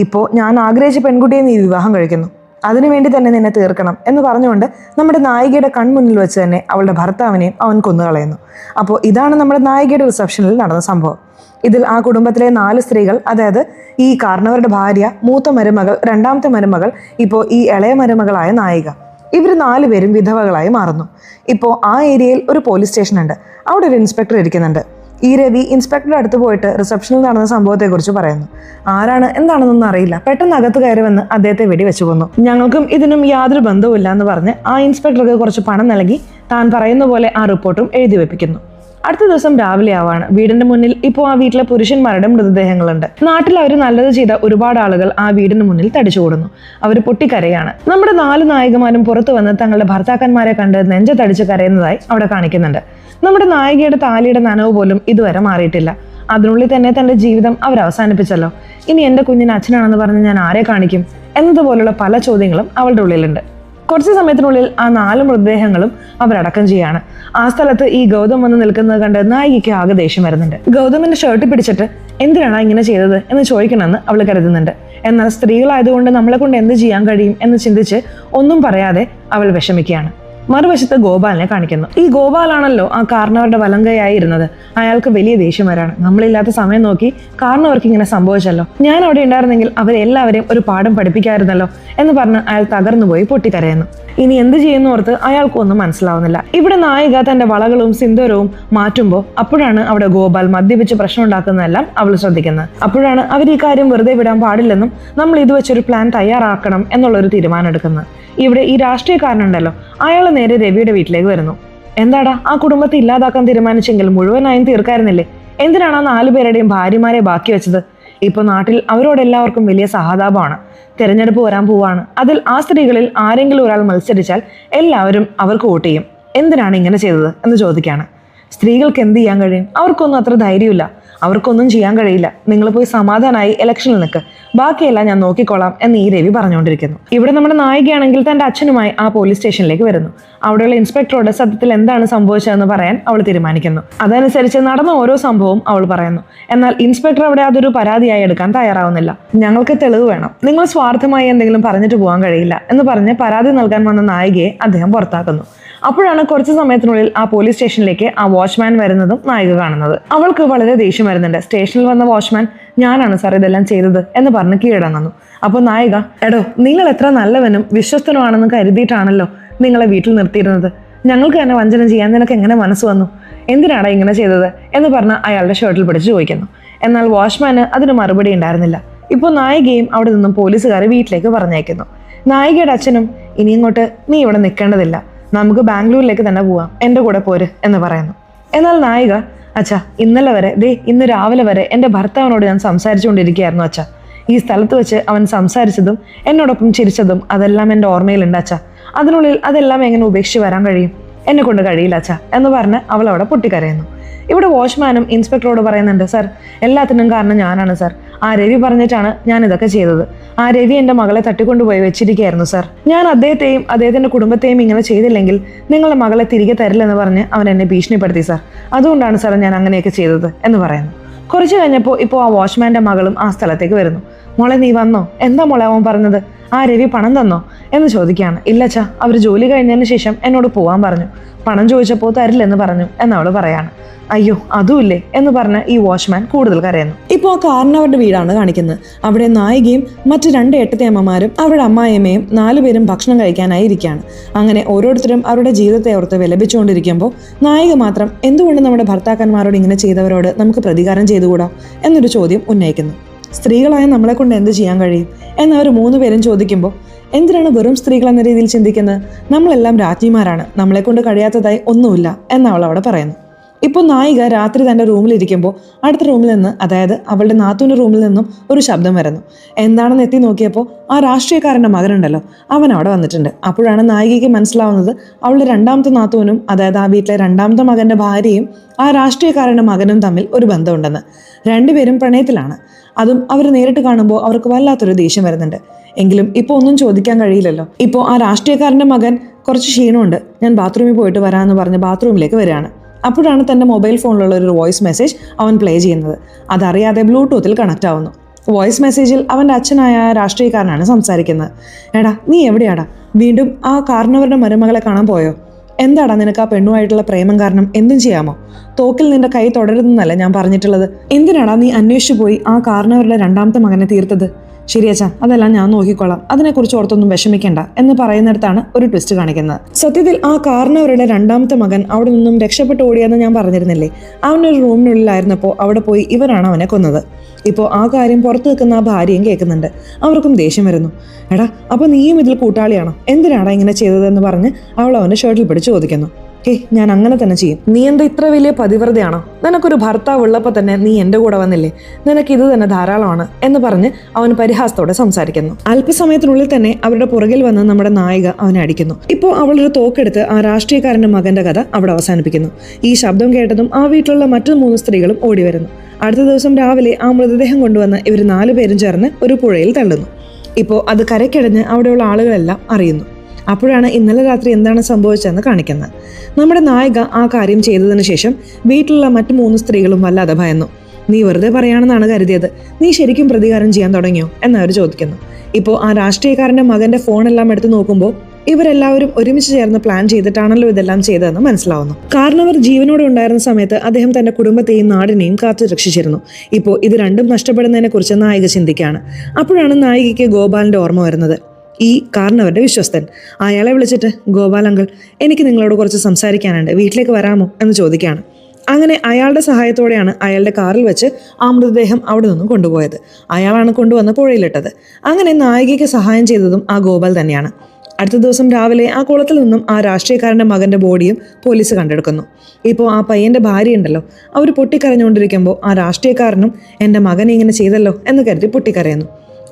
ഇപ്പോൾ ഞാൻ ആഗ്രഹിച്ച പെൺകുട്ടിയെ നീ വിവാഹം കഴിക്കുന്നു, അതിനുവേണ്ടി തന്നെ നിന്നെ തീർക്കണം എന്ന് പറഞ്ഞുകൊണ്ട് നമ്മുടെ നായികയുടെ കൺമുന്നിൽ വെച്ച് തന്നെ അവളുടെ ഭർത്താവിനെയും അവൻ കൊന്നുകളയുന്നു. അപ്പോൾ ഇതാണ് നമ്മുടെ നായികയുടെ റിസപ്ഷനിൽ നടന്ന സംഭവം. ഇതിൽ ആ കുടുംബത്തിലെ 4 സ്ത്രീകൾ, അതായത് ഈ കാരണവരുടെ ഭാര്യ, മൂത്ത മരുമകൾ, രണ്ടാമത്തെ മരുമകൾ, ഇപ്പോൾ ഈ ഇളയ മരുമകളായ നായിക, ഇവർ 4 പേരും വിധവകളായി മാറുന്നു. ഇപ്പോൾ ആ ഏരിയയിൽ ഒരു പോലീസ് സ്റ്റേഷൻ ഉണ്ട്. അവിടെ ഒരു ഇൻസ്പെക്ടർ ഇരിക്കുന്നുണ്ട്. ഈ രവി ഇൻസ്പെക്ടറുടെ അടുത്ത് പോയിട്ട് റിസപ്ഷനിൽ നടന്ന സംഭവത്തെക്കുറിച്ച് പറയുന്നു. ആരാണ് എന്താണെന്നൊന്നും അറിയില്ല, പെട്ടെന്ന് അകത്ത് കയറി വന്ന് അദ്ദേഹത്തെ വെടിവെച്ചു കൊന്നു. ഞങ്ങൾക്കും ഇതിനും യാതൊരു ബന്ധവുമില്ല എന്ന് പറഞ്ഞ് ആ ഇൻസ്പെക്ടർക്ക് കുറച്ച് പണം നൽകി താൻ പറയുന്ന പോലെ ആ റിപ്പോർട്ടും എഴുതി വെപ്പിക്കുന്നു. അടുത്ത ദിവസം രാവിലെ ആവാണ്. വീടിന്റെ മുന്നിൽ ഇപ്പോൾ ആ വീട്ടിലെ പുരുഷന്മാരുടെ മൃതദേഹങ്ങളുണ്ട്. നാട്ടിൽ അവർ നല്ലത് ചെയ്ത ഒരുപാട് ആളുകൾ ആ വീടിന് മുന്നിൽ തടിച്ചുകൂടുന്നു. അവർ പൊട്ടിക്കരയാണ്. നമ്മുടെ 4 നായികമാരും പുറത്തു വന്ന് തങ്ങളുടെ ഭർത്താക്കന്മാരെ കണ്ട് നെഞ്ചത്തടിച്ച് കരയുന്നതായി അവിടെ കാണിക്കുന്നുണ്ട്. നമ്മുടെ നായികയുടെ താലിയുടെ നനവ് പോലും ഇതുവരെ മാറിയിട്ടില്ല. അതിനുള്ളിൽ തന്നെ തന്റെ ജീവിതം അവർ അവസാനിപ്പിച്ചല്ലോ. ഇനി എൻ്റെ കുഞ്ഞിന് അച്ഛനാണെന്ന് പറഞ്ഞ് ഞാൻ ആരെ കാണിക്കും എന്നതുപോലുള്ള പല ചോദ്യങ്ങളും അവളുടെ ഉള്ളിലുണ്ട്. കുറച്ച് സമയത്തിനുള്ളിൽ ആ 4 മൃതദേഹങ്ങളും അവരടക്കം ചെയ്യാണ്. ആ സ്ഥലത്ത് ഈ ഗൗതം വന്ന് നിൽക്കുന്നത് കണ്ട് നായികയ്ക്ക് ആകെ ദേഷ്യം വരുന്നുണ്ട്. ഗൗതമിന്റെ ഷർട്ട് പിടിച്ചിട്ട് എന്തിനാണ് ഇങ്ങനെ ചെയ്തത് എന്ന് ചോദിക്കണമെന്ന് അവൾ കരുതുന്നുണ്ട്. എന്നാൽ സ്ത്രീകളായതുകൊണ്ട് നമ്മളെ കൊണ്ട് എന്ത് ചെയ്യാൻ കഴിയും എന്ന് ചിന്തിച്ച് ഒന്നും പറയാതെ അവൾ വിഷമിക്കുകയാണ്. മറുവശത്ത് ഗോപാലിനെ കാണിക്കുന്നു. ഈ ഗോപാലാണല്ലോ ആ കാരണവരുടെ വലങ്കയായി ഇരുന്നത്. അയാൾക്ക് വലിയ ദേഷ്യം വരാണ്. നമ്മളില്ലാത്ത സമയം നോക്കി കാരണവർക്ക് ഇങ്ങനെ സംഭവിച്ചല്ലോ, ഞാൻ അവിടെ ഉണ്ടായിരുന്നെങ്കിൽ അവരെല്ലാവരെയും ഒരു പാഠം പഠിപ്പിക്കാമായിരുന്നല്ലോ എന്ന് പറഞ്ഞ് അയാൾ തകർന്നുപോയി പൊട്ടിക്കരയുന്നു. ഇനി എന്ത് ചെയ്യുന്ന ഓർത്ത് അയാൾക്കൊന്നും മനസ്സിലാവുന്നില്ല. ഇവിടെ നായിക തന്റെ വളകളും സിന്ദൂരവും മാറ്റുമ്പോൾ അപ്പോഴാണ് അവിടെ ഗോപാൽ മദ്യപിച്ച് പ്രശ്നം ഉണ്ടാക്കുന്നതെല്ലാം അവൾ ശ്രദ്ധിക്കുന്നത്. അപ്പോഴാണ് അവർ ഈ കാര്യം വെറുതെ വിടാൻ പാടില്ലെന്നും നമ്മൾ ഇത് വെച്ചൊരു പ്ലാൻ തയ്യാറാക്കണം എന്നുള്ളൊരു തീരുമാനം എടുക്കുന്നത്. ഇവിടെ ഈ രാഷ്ട്രീയക്കാരനുണ്ടല്ലോ, അയാൾ നേരെ രവിയുടെ വീട്ടിലേക്ക് വരുന്നു. എന്താടാ, ആ കുടുംബത്തെ ഇല്ലാതാക്കാൻ തീരുമാനിച്ചെങ്കിൽ മുഴുവനായും തീർക്കായിരുന്നില്ലേ? എന്തിനാണ് ആ 4 പേരുടെയും ഭാര്യമാരെ ബാക്കി വെച്ചത്? ഇപ്പോൾ നാട്ടിൽ അവരോടെല്ലാവർക്കും വലിയ സഹതാപമാണ്. തെരഞ്ഞെടുപ്പ് വരാൻ പോവാണ്. അതിൽ ആ സ്ത്രീകളിൽ ആരെങ്കിലും ഒരാൾ മത്സരിച്ചാൽ എല്ലാവരും അവർക്ക് വോട്ട് ചെയ്യും. എന്തിനാണ് ഇങ്ങനെ ചെയ്തത് എന്ന് ചോദിക്കുകയാണ്. സ്ത്രീകൾക്ക് എന്ത് ചെയ്യാൻ കഴിയും? അവർക്കൊന്നും അത്ര ധൈര്യമില്ല. അവർക്കൊന്നും ചെയ്യാൻ കഴിയില്ല. നിങ്ങൾ പോയി സമാധാനമായി ഇലക്ഷനിൽ നിൽക്ക്, ബാക്കിയെല്ലാം ഞാൻ നോക്കിക്കോളാം എന്ന് ഈ രവി പറഞ്ഞുകൊണ്ടിരിക്കുന്നു. ഇവിടെ നമ്മുടെ നായികയാണെങ്കിൽ തൻ്റെ അച്ഛനുമായി ആ പോലീസ് സ്റ്റേഷനിലേക്ക് വരുന്നു. അവിടെയുള്ള ഇൻസ്പെക്ടറോട് സത്യത്തിൽ എന്താണ് സംഭവിച്ചതെന്ന് പറയാൻ അവൾ തീരുമാനിക്കുന്നു. അതനുസരിച്ച് നടന്ന ഓരോ സംഭവവും അവൾ പറയുന്നു. എന്നാൽ ഇൻസ്പെക്ടർ അവിടെ അതൊരു പരാതിയായി എടുക്കാൻ തയ്യാറാവുന്നില്ല. ഞങ്ങൾക്ക് തെളിവ് വേണം, നിങ്ങൾ സ്വാർത്ഥമായി എന്തെങ്കിലും പറഞ്ഞിട്ട് പോകാൻ കഴിയില്ല എന്ന് പറഞ്ഞ് പരാതി നൽകാൻ വന്ന നായികയെ അദ്ദേഹം പുറത്താക്കുന്നു. അപ്പോഴാണ് കുറച്ച് സമയത്തിനുള്ളിൽ ആ പോലീസ് സ്റ്റേഷനിലേക്ക് ആ വാച്ച്മാൻ വരുന്നതും നായിക കാണുന്നത്. അവൾക്ക് വളരെ ദേഷ്യം വരുന്നുണ്ട്. സ്റ്റേഷനിൽ വന്ന വാച്ച്മാൻ ഞാനാണ് സാർ ഇതെല്ലാം ചെയ്തത് എന്ന് പറഞ്ഞ് കീഴടങ്ങുന്നു. അപ്പോൾ നായിക, എടോ, നിങ്ങൾ എത്ര നല്ലവനും വിശ്വസ്തനുമാണെന്ന് കരുതിയിട്ടാണല്ലോ നിങ്ങളെ വീട്ടിൽ നിർത്തിയിരുന്നത്. ഞങ്ങൾക്ക് തന്നെ വഞ്ചന ചെയ്യാൻ നിനക്ക് എങ്ങനെ മനസ്സ് വന്നു? എന്തിനാണ് ഇങ്ങനെ ചെയ്തത് എന്ന് പറഞ്ഞ് അയാളുടെ ഷർട്ടിൽ പിടിച്ച് ചോദിക്കുന്നു. എന്നാൽ വാച്ച്മാന് അതിന് മറുപടി ഉണ്ടായിരുന്നില്ല. ഇപ്പോൾ നായികയും അവിടെ നിന്നും പോലീസുകാരെ വീട്ടിലേക്ക് പറഞ്ഞയക്കുന്നു. നായികയുടെ അച്ഛനും ഇനി ഇങ്ങോട്ട് നീ ഇവിടെ നിൽക്കേണ്ടതില്ല, നമുക്ക് ബാംഗ്ലൂരിലേക്ക് തന്നെ പോവാം, എൻ്റെ കൂടെ പോര് എന്ന് പറയുന്നു. എന്നാൽ നായിക, അച്ഛാ ഇന്നലെ വരെ ഇന്ന് രാവിലെ വരെ എൻ്റെ ഭർത്താവിനോട് ഞാൻ സംസാരിച്ചുകൊണ്ടിരിക്കുകയായിരുന്നു അച്ഛാ. ഈ സ്ഥലത്ത് വെച്ച് അവൻ സംസാരിച്ചതും എന്നോടൊപ്പം ചിരിച്ചതും അതെല്ലാം എൻ്റെ ഓർമ്മയിലുണ്ട് അച്ഛാ. അതിനുള്ളിൽ അതെല്ലാം എങ്ങനെ ഉപേക്ഷിച്ച് വരാൻ കഴിയും? എന്നെ കൊണ്ട് കഴിയില്ല അച്ഛാ എന്ന് പറഞ്ഞ് അവൾ അവിടെ പൊട്ടിക്കരയുന്നു. ഇവിടെ വാച്ച്മാനും ഇൻസ്പെക്ടറോട് പറയുന്നുണ്ട്, സാർ എല്ലാത്തിനും കാരണം ഞാനാണ് സാർ. ആ രവി പറഞ്ഞിട്ടാണ് ഞാൻ ഇതൊക്കെ ചെയ്തത്. ആ രവി എൻ്റെ മകളെ തട്ടിക്കൊണ്ടുപോയി വെച്ചിരിക്കുകയായിരുന്നു സാർ. ഞാൻ അദ്ദേഹത്തെയും അദ്ദേഹത്തിൻ്റെ കുടുംബത്തെയും ഇങ്ങനെ ചെയ്തില്ലെങ്കിൽ നിങ്ങളുടെ മകളെ തിരികെ തരില്ലെന്ന് പറഞ്ഞ് അവൻ എന്നെ ഭീഷണിപ്പെടുത്തി സാർ. അതുകൊണ്ടാണ് സാർ ഞാൻ അങ്ങനെയൊക്കെ ചെയ്തത് എന്ന് പറയുന്നു. കുറച്ച് കഴിഞ്ഞപ്പോൾ ഇപ്പോൾ ആ വാച്ച്മാൻ്റെ മകളും ആ സ്ഥലത്തേക്ക് വരുന്നു. മോളെ നീ വന്നോ? എന്താ മോളെ അവൻ പറഞ്ഞത്? ആ രവി പണം തന്നോ എന്ന് ചോദിക്കുകയാണ്. ഇല്ലച്ചാ, അവർ ജോലി കഴിഞ്ഞതിന് ശേഷം എന്നോട് പോവാൻ പറഞ്ഞു. പണം ചോദിച്ചപ്പോൾ തരില്ലെന്ന് പറഞ്ഞു എന്നവൾ പറയാണ്. അയ്യോ അതുമില്ലേ എന്ന് പറഞ്ഞ് ഈ വാച്ച്മാൻ കൂടുതൽ കരയുന്നു. ഇപ്പോൾ ആ കാരണവരുടെ വീടാണ് കാണിക്കുന്നത്. അവിടെ നായികയും മറ്റു 2 ഏട്ടത്തിയമ്മമാരും അവരുടെ അമ്മായിയമ്മയും 4 പേരും ഭക്ഷണം കഴിക്കാനായി ഇരിക്കുകയാണ്. അങ്ങനെ ഓരോരുത്തരും അവരുടെ ജീവിതത്തെ ഓർത്ത് വിലപിച്ചുകൊണ്ടിരിക്കുമ്പോൾ നായിക മാത്രം എന്തുകൊണ്ട് നമ്മുടെ ഭർത്താക്കന്മാരോട് ഇങ്ങനെ ചെയ്തവരോട് നമുക്ക് പ്രതികാരം ചെയ്തുകൂടാ എന്നൊരു ചോദ്യം ഉന്നയിക്കുന്നു. സ്ത്രീകളായ നമ്മളെ കൊണ്ട് എന്ത് ചെയ്യാൻ കഴിയും എന്നവർ 3 പേരും ചോദിക്കുമ്പോൾ എന്തിനാണ് വെറും സ്ത്രീകൾ എന്ന രീതിയിൽ ചിന്തിക്കുന്നത്? നമ്മളെല്ലാം രാജ്ഞിമാരാണ്, നമ്മളെ കൊണ്ട് കഴിയാത്തതായി ഒന്നുമില്ല എന്നവൾ അവിടെ പറയുന്നു. ഇപ്പോൾ നായിക രാത്രി തൻ്റെ റൂമിലിരിക്കുമ്പോൾ അടുത്ത റൂമിൽ നിന്ന്, അതായത് അവളുടെ നാത്തൂൻ്റെ റൂമിൽ നിന്നും ഒരു ശബ്ദം വരുന്നു. എന്താണെന്ന് എത്തി നോക്കിയപ്പോൾ ആ രാഷ്ട്രീയക്കാരൻ്റെ മകനുണ്ടല്ലോ അവൻ അവിടെ വന്നിട്ടുണ്ട്. അപ്പോഴാണ് നായികയ്ക്ക് മനസ്സിലാവുന്നത് അവളുടെ 2ാമത്തെ നാത്തൂനും, അതായത് ആ വീട്ടിലെ 2ാമത്തെ മകൻ്റെ ഭാര്യയും ആ രാഷ്ട്രീയക്കാരൻ്റെ മകനും തമ്മിൽ ഒരു ബന്ധമുണ്ടെന്ന്. 2 പേരും പ്രണയത്തിലാണ്. അതും അവർ നേരിട്ട് കാണുമ്പോൾ അവർക്ക് വല്ലാത്തൊരു ദേഷ്യം വരുന്നുണ്ട്. എങ്കിലും ഇപ്പോൾ ഒന്നും ചോദിക്കാൻ കഴിയില്ലല്ലോ. ഇപ്പോൾ ആ രാഷ്ട്രീയക്കാരൻ്റെ മകൻ കുറച്ച് ക്ഷീണമുണ്ട്, ഞാൻ ബാത്റൂമിൽ പോയിട്ട് വരാമെന്ന് പറഞ്ഞ് ബാത്റൂമിലേക്ക് വരികയാണ്. അപ്പോഴാണ് തൻ്റെ മൊബൈൽ ഫോണിലുള്ള ഒരു വോയിസ് മെസ്സേജ് അവൻ പ്ലേ ചെയ്യുന്നത്. അതറിയാതെ ബ്ലൂടൂത്തിൽ കണക്റ്റ് ആവുന്നു. വോയിസ് മെസ്സേജിൽ അവൻ്റെ അച്ഛനായ രാഷ്ട്രീയക്കാരനാണ് സംസാരിക്കുന്നത്. എടാ നീ എവിടെയാടാ? വീണ്ടും ആ കാരണവരുടെ മരുമകളെ കാണാൻ പോയോ? എന്താടാ നിനക്ക് ആ പെണ്ണുമായിട്ടുള്ള പ്രേമം കാരണം എന്തും ചെയ്യാമോ? തോക്കിൽ നിന്റെ കൈ തുടരുന്നല്ല ഞാൻ പറഞ്ഞിട്ടുള്ളത്. എന്തിനാടാ നീ അന്വേഷിച്ചു പോയി ആ കാരണവരുടെ 2ാമത്തെ മകനെ തീർത്തത്? ശരിയച്ചാ, അതെല്ലാം ഞാൻ നോക്കിക്കോളാം, അതിനെക്കുറിച്ച് ഓർത്തൊന്നും വിഷമിക്കേണ്ട എന്ന് പറയുന്നിടത്താണ് ഒരു ട്വിസ്റ്റ് കാണിക്കുന്നത്. സത്യത്തിൽ ആ കാരണവരുടെ 2ാമത്തെ മകൻ അവിടെ നിന്നും രക്ഷപ്പെട്ട് ഓടിയെന്ന് ഞാൻ പറഞ്ഞിരുന്നില്ലേ? അവനൊരു റൂമിനുള്ളിലായിരുന്നപ്പോൾ അവിടെ പോയി ഇവരാണ് അവനെ കൊന്നത്. ഇപ്പോൾ ആ കാര്യം പുറത്തു നിൽക്കുന്ന ആ ഭാര്യയും കേൾക്കുന്നുണ്ട്. അവർക്കും ദേഷ്യം വരുന്നു. എടാ അപ്പോൾ നീയും ഇതിൽ കൂട്ടാളിയാണോ? എന്തിനാടാ ഇങ്ങനെ ചെയ്തതെന്ന് പറഞ്ഞ് അവൾ അവൻ്റെ ഷർട്ടിൽ പിടിച്ച് ചോദിക്കുന്നു. ഞാൻ അങ്ങനെ തന്നെ ചെയ്യും. നീ എന്താ ഇത്ര വലിയ പതിവ്രതയാണോ? നിനക്കൊരു ഭർത്താവ് ഉള്ളപ്പോൾ തന്നെ നീ എൻ്റെ കൂടെ വന്നില്ലേ? നിനക്ക് ഇത് തന്നെ ധാരാളമാണ് എന്ന് പറഞ്ഞ് അവൻ പരിഹാസത്തോടെ സംസാരിക്കുന്നു. അല്പസമയത്തിനുള്ളിൽ തന്നെ അവരുടെ പുറകിൽ വന്ന് നമ്മുടെ നായിക അവനെ അടിക്കുന്നു. ഇപ്പോൾ അവളൊരു തോക്കെടുത്ത് ആ രാഷ്ട്രീയക്കാരൻ്റെ മകൻ്റെ കഥ അവിടെ അവസാനിപ്പിക്കുന്നു. ഈ ശബ്ദം കേട്ടതും ആ വീട്ടിലുള്ള മറ്റു 3 സ്ത്രീകളും ഓടി വരുന്നു. അടുത്ത ദിവസം രാവിലെ ആ മൃതദേഹം കൊണ്ടുവന്ന് ഇവർ 4 പേരും ചേർന്ന് ഒരു പുഴയിൽ തള്ളുന്നു. ഇപ്പോൾ അത് കരയ്ക്കടഞ്ഞ് അവിടെയുള്ള ആളുകളെല്ലാം അറിയുന്നു. അപ്പോഴാണ് ഇന്നലെ രാത്രി എന്താണ് സംഭവിച്ചതെന്ന് കാണിക്കുന്നത്. നമ്മുടെ നായിക ആ കാര്യം ചെയ്തതിനു ശേഷം വീട്ടിലുള്ള മറ്റു 3 സ്ത്രീകളും വല്ലാതെ ഭയന്നു. നീ വെറുതെ പറയാണെന്നാണ് കരുതിയത്, നീ ശരിക്കും പ്രതികാരം ചെയ്യാൻ തുടങ്ങിയോ എന്നവർ ചോദിക്കുന്നു. ഇപ്പോൾ ആ രാഷ്ട്രീയക്കാരൻ്റെ മകൻ്റെ ഫോണെല്ലാം എടുത്ത് നോക്കുമ്പോൾ ഇവരെല്ലാവരും ഒരുമിച്ച് ചേർന്ന് പ്ലാൻ ചെയ്തിട്ടാണല്ലോ ഇതെല്ലാം ചെയ്തതെന്ന് മനസ്സിലാവുന്നു. കാരണം അവർ ജീവനോടെ ഉണ്ടായിരുന്ന സമയത്ത് അദ്ദേഹം തന്റെ കുടുംബത്തെയും നാടിനെയും കാത്തു രക്ഷിച്ചിരുന്നു. ഇപ്പോൾ ഇത് രണ്ടും നഷ്ടപ്പെടുന്നതിനെ കുറിച്ച് നായിക ചിന്തിക്കുകയാണ്. അപ്പോഴാണ് നായികയ്ക്ക് ഗോപാലിന്റെ ഓർമ്മ വരുന്നത്. ഈ കാരണവരുടെ വിശ്വസ്തൻ. അയാളെ വിളിച്ചിട്ട്, ഗോപാൽ അങ്കിൾ, എനിക്ക് നിങ്ങളോട് കുറച്ച് സംസാരിക്കാനുണ്ട്, വീട്ടിലേക്ക് വരാമോ എന്ന് ചോദിക്കുകയാണ്. അങ്ങനെ അയാളുടെ സഹായത്തോടെയാണ് അയാളുടെ കാറിൽ വെച്ച് ആ മൃതദേഹം അവിടെ നിന്നും കൊണ്ടുപോയത്. അയാളാണ് കൊണ്ടുവന്ന് പുഴയിലിട്ടത്. അങ്ങനെ നായികയ്ക്ക് സഹായം ചെയ്തതും ആ ഗോപാൽ തന്നെയാണ്. അടുത്ത ദിവസം രാവിലെ ആ കുളത്തിൽ നിന്നും ആ രാഷ്ട്രീയക്കാരൻ്റെ മകൻ്റെ ബോഡിയും പോലീസ് കണ്ടെടുക്കുന്നു. ഇപ്പോൾ ആ പയ്യൻ്റെ ഭാര്യ ഉണ്ടല്ലോ, അവർ പൊട്ടിക്കരഞ്ഞുകൊണ്ടിരിക്കുമ്പോൾ ആ രാഷ്ട്രീയക്കാരനും എൻ്റെ മകനെ ഇങ്ങനെ ചെയ്തല്ലോ എന്ന് കരുതി പൊട്ടിക്കരയുന്നു.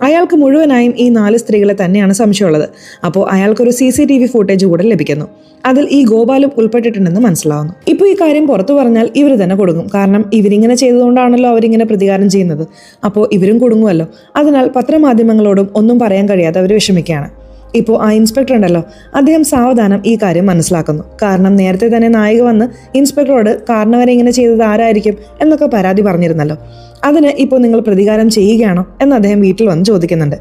അയാൾക്ക് മുഴുവനായും ഈ 4 സ്ത്രീകളെ തന്നെയാണ് സംശയമുള്ളത്. അപ്പോൾ അയാൾക്കൊരു CCTV ഫുട്ടേജ് കൂടെ ലഭിക്കുന്നു. അതിൽ ഈ ഗോപാലും ഉൾപ്പെട്ടിട്ടുണ്ടെന്ന് മനസ്സിലാവുന്നു. ഇപ്പോൾ ഈ കാര്യം പുറത്തു പറഞ്ഞാൽ ഇവർ തന്നെ കൊടുങ്ങും. കാരണം ഇവരിങ്ങനെ ചെയ്തതുകൊണ്ടാണല്ലോ അവരിങ്ങനെ പ്രതികാരം ചെയ്യുന്നത്. അപ്പോൾ ഇവരും കൊടുങ്ങുമല്ലോ. അതിനാൽ പത്രമാധ്യമങ്ങളോടും ഒന്നും പറയാൻ കഴിയാതെ അവർ വിഷമിക്കുകയാണ്. ഇപ്പോൾ ആ ഇൻസ്പെക്ടർ ഉണ്ടല്ലോ, അദ്ദേഹം സാവധാനം ഈ കാര്യം മനസ്സിലാക്കുന്നു. കാരണം നേരത്തെ തന്നെ നായിക വന്ന് ഇൻസ്പെക്ടറോട് കാരണവരെ ഇങ്ങനെ ചെയ്തത് ആരായിരിക്കും എന്നൊക്കെ പരാതി പറഞ്ഞിരുന്നല്ലോ. അതിന് ഇപ്പോൾ നിങ്ങൾ പ്രതികാരം ചെയ്യുകയാണോ എന്ന് അദ്ദേഹം വീട്ടിൽ വന്ന് ചോദിക്കുന്നുണ്ട്.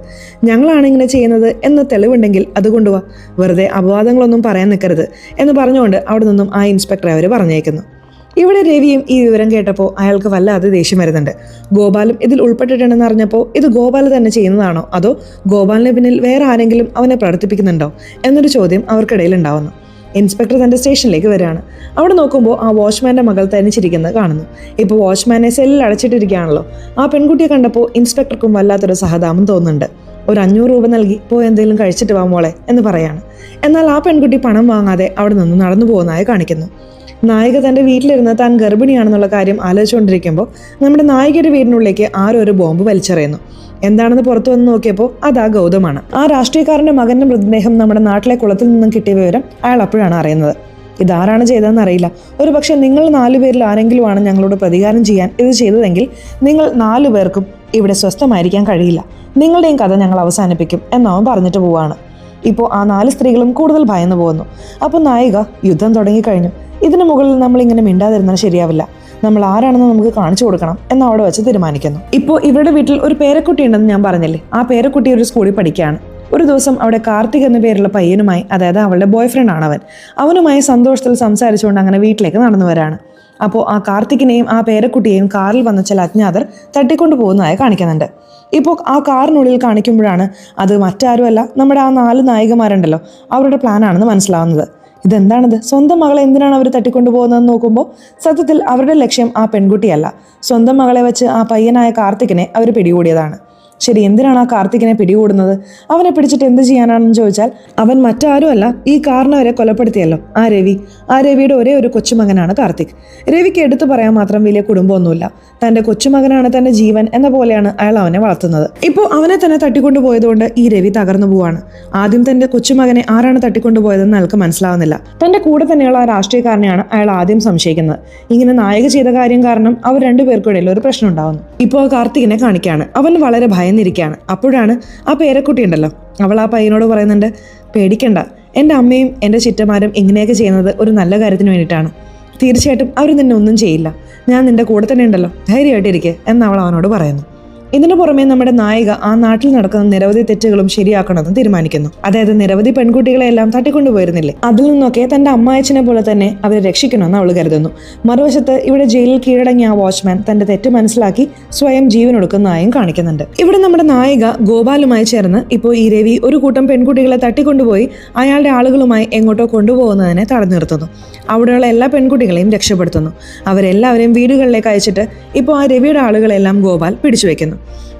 ഞങ്ങളാണ് ഇങ്ങനെ ചെയ്യുന്നത് എന്ന് തെളിവുണ്ടെങ്കിൽ അത് കൊണ്ടുപോവാ, വെറുതെ അപവാദങ്ങളൊന്നും പറയാൻ നിൽക്കരുത് എന്ന് പറഞ്ഞുകൊണ്ട് അവിടെ നിന്നും ആ ഇൻസ്പെക്ടറെ അവർ പറഞ്ഞേക്കുന്നു. ഇവിടെ രവിയും ഈ വിവരം കേട്ടപ്പോൾ അയാൾക്ക് വല്ലാതെ ദേഷ്യം വരുന്നുണ്ട്. ഗോപാലും ഇതിൽ ഉൾപ്പെട്ടിട്ടുണ്ടെന്ന് അറിഞ്ഞപ്പോൾ ഇത് ഗോപാൽ തന്നെ ചെയ്യുന്നതാണോ അതോ ഗോപാലിന് പിന്നിൽ വേറെ ആരെങ്കിലും അവനെ പ്രവർത്തിപ്പിക്കുന്നുണ്ടോ എന്നൊരു ചോദ്യം അവർക്കിടയിൽ ഉണ്ടാവുന്നു. ഇൻസ്പെക്ടർ തൻ്റെ സ്റ്റേഷനിലേക്ക് വരികയാണ്. അവിടെ നോക്കുമ്പോൾ ആ വാച്ച്മാൻ്റെ മകൾ തനിച്ചിരിക്കുന്നത് കാണുന്നു. ഇപ്പോൾ വാച്ച്മാനെ സെല്ലിൽ അടച്ചിട്ടിരിക്കുകയാണല്ലോ. ആ പെൺകുട്ടിയെ കണ്ടപ്പോൾ ഇൻസ്പെക്ടർക്കും വല്ലാത്തൊരു സഹതാപം തോന്നുന്നുണ്ട്. ഒരു 500 രൂപ നൽകി പോയി എന്തെങ്കിലും കഴിച്ചിട്ട് വാ മോളെ എന്ന് പറയാണ്. എന്നാൽ ആ പെൺകുട്ടി പണം വാങ്ങാതെ അവിടെ നിന്ന് നടന്നു പോകുന്നതായി കാണിക്കുന്നു. നായിക തൻ്റെ വീട്ടിലിരുന്ന് താൻ ഗർഭിണിയാണെന്നുള്ള കാര്യം ആലോചിച്ചുകൊണ്ടിരിക്കുമ്പോൾ നമ്മുടെ നായികയുടെ വീടിനുള്ളിലേക്ക് ആരോ ഒരു ബോംബ് വലിച്ചെറിയുന്നു. എന്താണെന്ന് പുറത്തു വന്ന് നോക്കിയപ്പോൾ അതാ ഗൗതമാണ്. ആ രാഷ്ട്രീയക്കാരൻ്റെ മകൻ്റെ മൃതദേഹം നമ്മുടെ നാട്ടിലെ കുളത്തിൽ നിന്നും കിട്ടിയ വിവരം അയാൾ അപ്പോഴാണ് അറിയുന്നത്. ഇതാരാണ് ചെയ്തതെന്ന് അറിയില്ല. ഒരു പക്ഷെ നിങ്ങൾ 4 പേരിൽ ആരെങ്കിലുമാണ് ഞങ്ങളോട് പ്രതികാരം ചെയ്യാൻ ഇത് ചെയ്തതെങ്കിൽ നിങ്ങൾ 4 പേർക്കും ഇവിടെ സ്വസ്ഥമായിരിക്കാൻ കഴിയില്ല. നിങ്ങളുടെയും കഥ ഞങ്ങൾ അവസാനിപ്പിക്കും എന്നവൻ പറഞ്ഞിട്ട് പോവാണ്. ഇപ്പോൾ ആ 4 സ്ത്രീകളും കൂടുതൽ ഭയന്നു പോകുന്നു. അപ്പോൾ നായിക യുദ്ധം തുടങ്ങിക്കഴിഞ്ഞു. ഇതിനു മുകളിൽ നമ്മൾ ഇങ്ങനെ മിണ്ടാതിരുന്നാൽ ശരിയാവില്ല. നമ്മൾ ആരാണെന്ന് നമുക്ക് കാണിച്ചു കൊടുക്കണം എന്ന് അവിടെ വെച്ച് തീരുമാനിക്കുന്നു. ഇപ്പോൾ ഇവരുടെ വീട്ടിൽ ഒരു പേരക്കുട്ടി ഉണ്ടെന്ന് ഞാൻ പറഞ്ഞില്ലേ, ആ പേരക്കുട്ടി ഒരു സ്കൂളിൽ പഠിക്കുകയാണ്. ഒരു ദിവസം അവിടെ കാർത്തിക് എന്ന പേരുള്ള പയ്യനുമായി, അതായത് അവളുടെ ബോയ് ഫ്രണ്ട് ആണ് അവനുമായി സന്തോഷത്തിൽ സംസാരിച്ചുകൊണ്ട് അങ്ങനെ വീട്ടിലേക്ക് നടന്നു വരാണ്. അപ്പോൾ ആ കാർത്തികിനെയും ആ പേരക്കുട്ടിയെയും കാറിൽ വന്ന ചില അജ്ഞാതർ തട്ടിക്കൊണ്ടു പോകുന്നതായി കാണിക്കുന്നുണ്ട്. ഇപ്പോൾ ആ കാറിനുള്ളിൽ കാണിക്കുമ്പോഴാണ് അത് മറ്റാരുമല്ല നമ്മുടെ ആ 4 നായികമാരുണ്ടല്ലോ അവരുടെ പ്ലാനാണെന്ന് മനസ്സിലാവുന്നത്. ഇതെന്താണിത്? സ്വന്തം മകളെ എന്തിനാണ് അവർ തട്ടിക്കൊണ്ടു പോകുന്നതെന്ന് നോക്കുമ്പോൾ സത്യത്തിൽ അവരുടെ ലക്ഷ്യം ആ പെൺകുട്ടിയല്ല, സ്വന്തം മകളെ വെച്ച് ആ പയ്യനായ കാർത്തികിനെ അവർ പിടികൂടിയതാണ്. ശരി, എന്തിനാണ് ആ കാർത്തികിനെ പിടികൂടുന്നത്? അവനെ പിടിച്ചിട്ട് എന്ത് ചെയ്യാനാണെന്ന് ചോദിച്ചാൽ അവൻ മറ്റാരുമല്ല, ഈ കാരണവരെ കൊലപ്പെടുത്തിയല്ലോ ആ രവി. ആ രവിയുടെ ഒരേ ഒരു കൊച്ചുമകനാണ് കാർത്തിക്. രവിക്ക് എടുത്തു പറയാൻ മാത്രം വലിയ കുടുംബമൊന്നുമില്ല. തൻ്റെ കൊച്ചുമകനാണ് തൻ്റെ ജീവൻ എന്ന പോലെയാണ് അയാൾ അവനെ വളർത്തുന്നത്. ഇപ്പോൾ അവനെ തന്നെ തട്ടിക്കൊണ്ടുപോയതുകൊണ്ട് ഈ രവി തകർന്നു പോവാണ്. ആദ്യം തൻ്റെ കൊച്ചുമകനെ ആരാണ് തട്ടിക്കൊണ്ടുപോയതെന്ന് അയാൾക്ക് മനസ്സിലാവുന്നില്ല. തൻ്റെ കൂടെ തന്നെയുള്ള ആ രാഷ്ട്രീയക്കാരനെയാണ് അയാൾ ആദ്യം സംശയിക്കുന്നത്. ഇങ്ങനെ നായിക ചെയ്ത കാര്യം കാരണം അവർ 2 പേർക്കിടയിൽ ഒരു പ്രശ്നം ഉണ്ടാവുന്നു. ഇപ്പോൾ കാർത്തികിനെ കാണിക്കുകയാണ്. അവൻ വളരെ ഭയന്നിരിക്കുകയാണ്. അപ്പോഴാണ് ആ പേരക്കുട്ടി ഉണ്ടല്ലോ, അവൾ ആ പയ്യനോട് പറയുന്നുണ്ട്, പേടിക്കണ്ട, എൻ്റെ അമ്മയും എൻ്റെ ചിറ്റമാരും ഇങ്ങനെയൊക്കെ ചെയ്യുന്നത് ഒരു നല്ല കാര്യത്തിന് വേണ്ടിയിട്ടാണ്. തീർച്ചയായിട്ടും അവർ നിന്നെ ഒന്നും ചെയ്യില്ല. ഞാൻ നിന്റെ കൂടെ തന്നെ ഉണ്ടല്ലോ, ധൈര്യമായിട്ടിരിക്കെ എന്ന് അവൾ അവനോട് പറയുന്നു. ഇതിനു പുറമെ നമ്മുടെ നായിക ആ നാട്ടിൽ നടക്കുന്ന നിരവധി തെറ്റുകളും ശരിയാക്കണമെന്ന് തീരുമാനിക്കുന്നു. അതായത് നിരവധി പെൺകുട്ടികളെല്ലാം തട്ടിക്കൊണ്ടുപോയിരുന്നില്ലേ, അതിൽ നിന്നൊക്കെ തന്റെ അമ്മായച്ചനെ പോലെ തന്നെ അവരെ രക്ഷിക്കണമെന്ന് അവൾ കരുതുന്നു. മറുവശത്ത് ഇവിടെ ജയിലിൽ കീഴടങ്ങിയ ആ വാച്ച്മാൻ തന്റെ തെറ്റ് മനസ്സിലാക്കി സ്വയം ജീവനൊടുക്കുന്നതായും കാണിക്കുന്നുണ്ട്. ഇവിടെ നമ്മുടെ നായിക ഗോപാലുമായി ചേർന്ന് ഇപ്പോൾ ഈ രവി ഒരു കൂട്ടം പെൺകുട്ടികളെ തട്ടിക്കൊണ്ടുപോയി അയാളുടെ ആളുകളുമായി എങ്ങോട്ടോ കൊണ്ടുപോകുന്നതിനെ തടഞ്ഞു നിർത്തുന്നു. അവിടെയുള്ള എല്ലാ പെൺകുട്ടികളെയും രക്ഷപ്പെടുത്തുന്നു. അവരെല്ലാവരെയും വീടുകളിലേക്ക് അയച്ചിട്ട് ഇപ്പോൾ ആ രവിയുടെ ആളുകളെല്ലാം ഗോപാൽ പിടിച്ചു വെക്കുന്നു.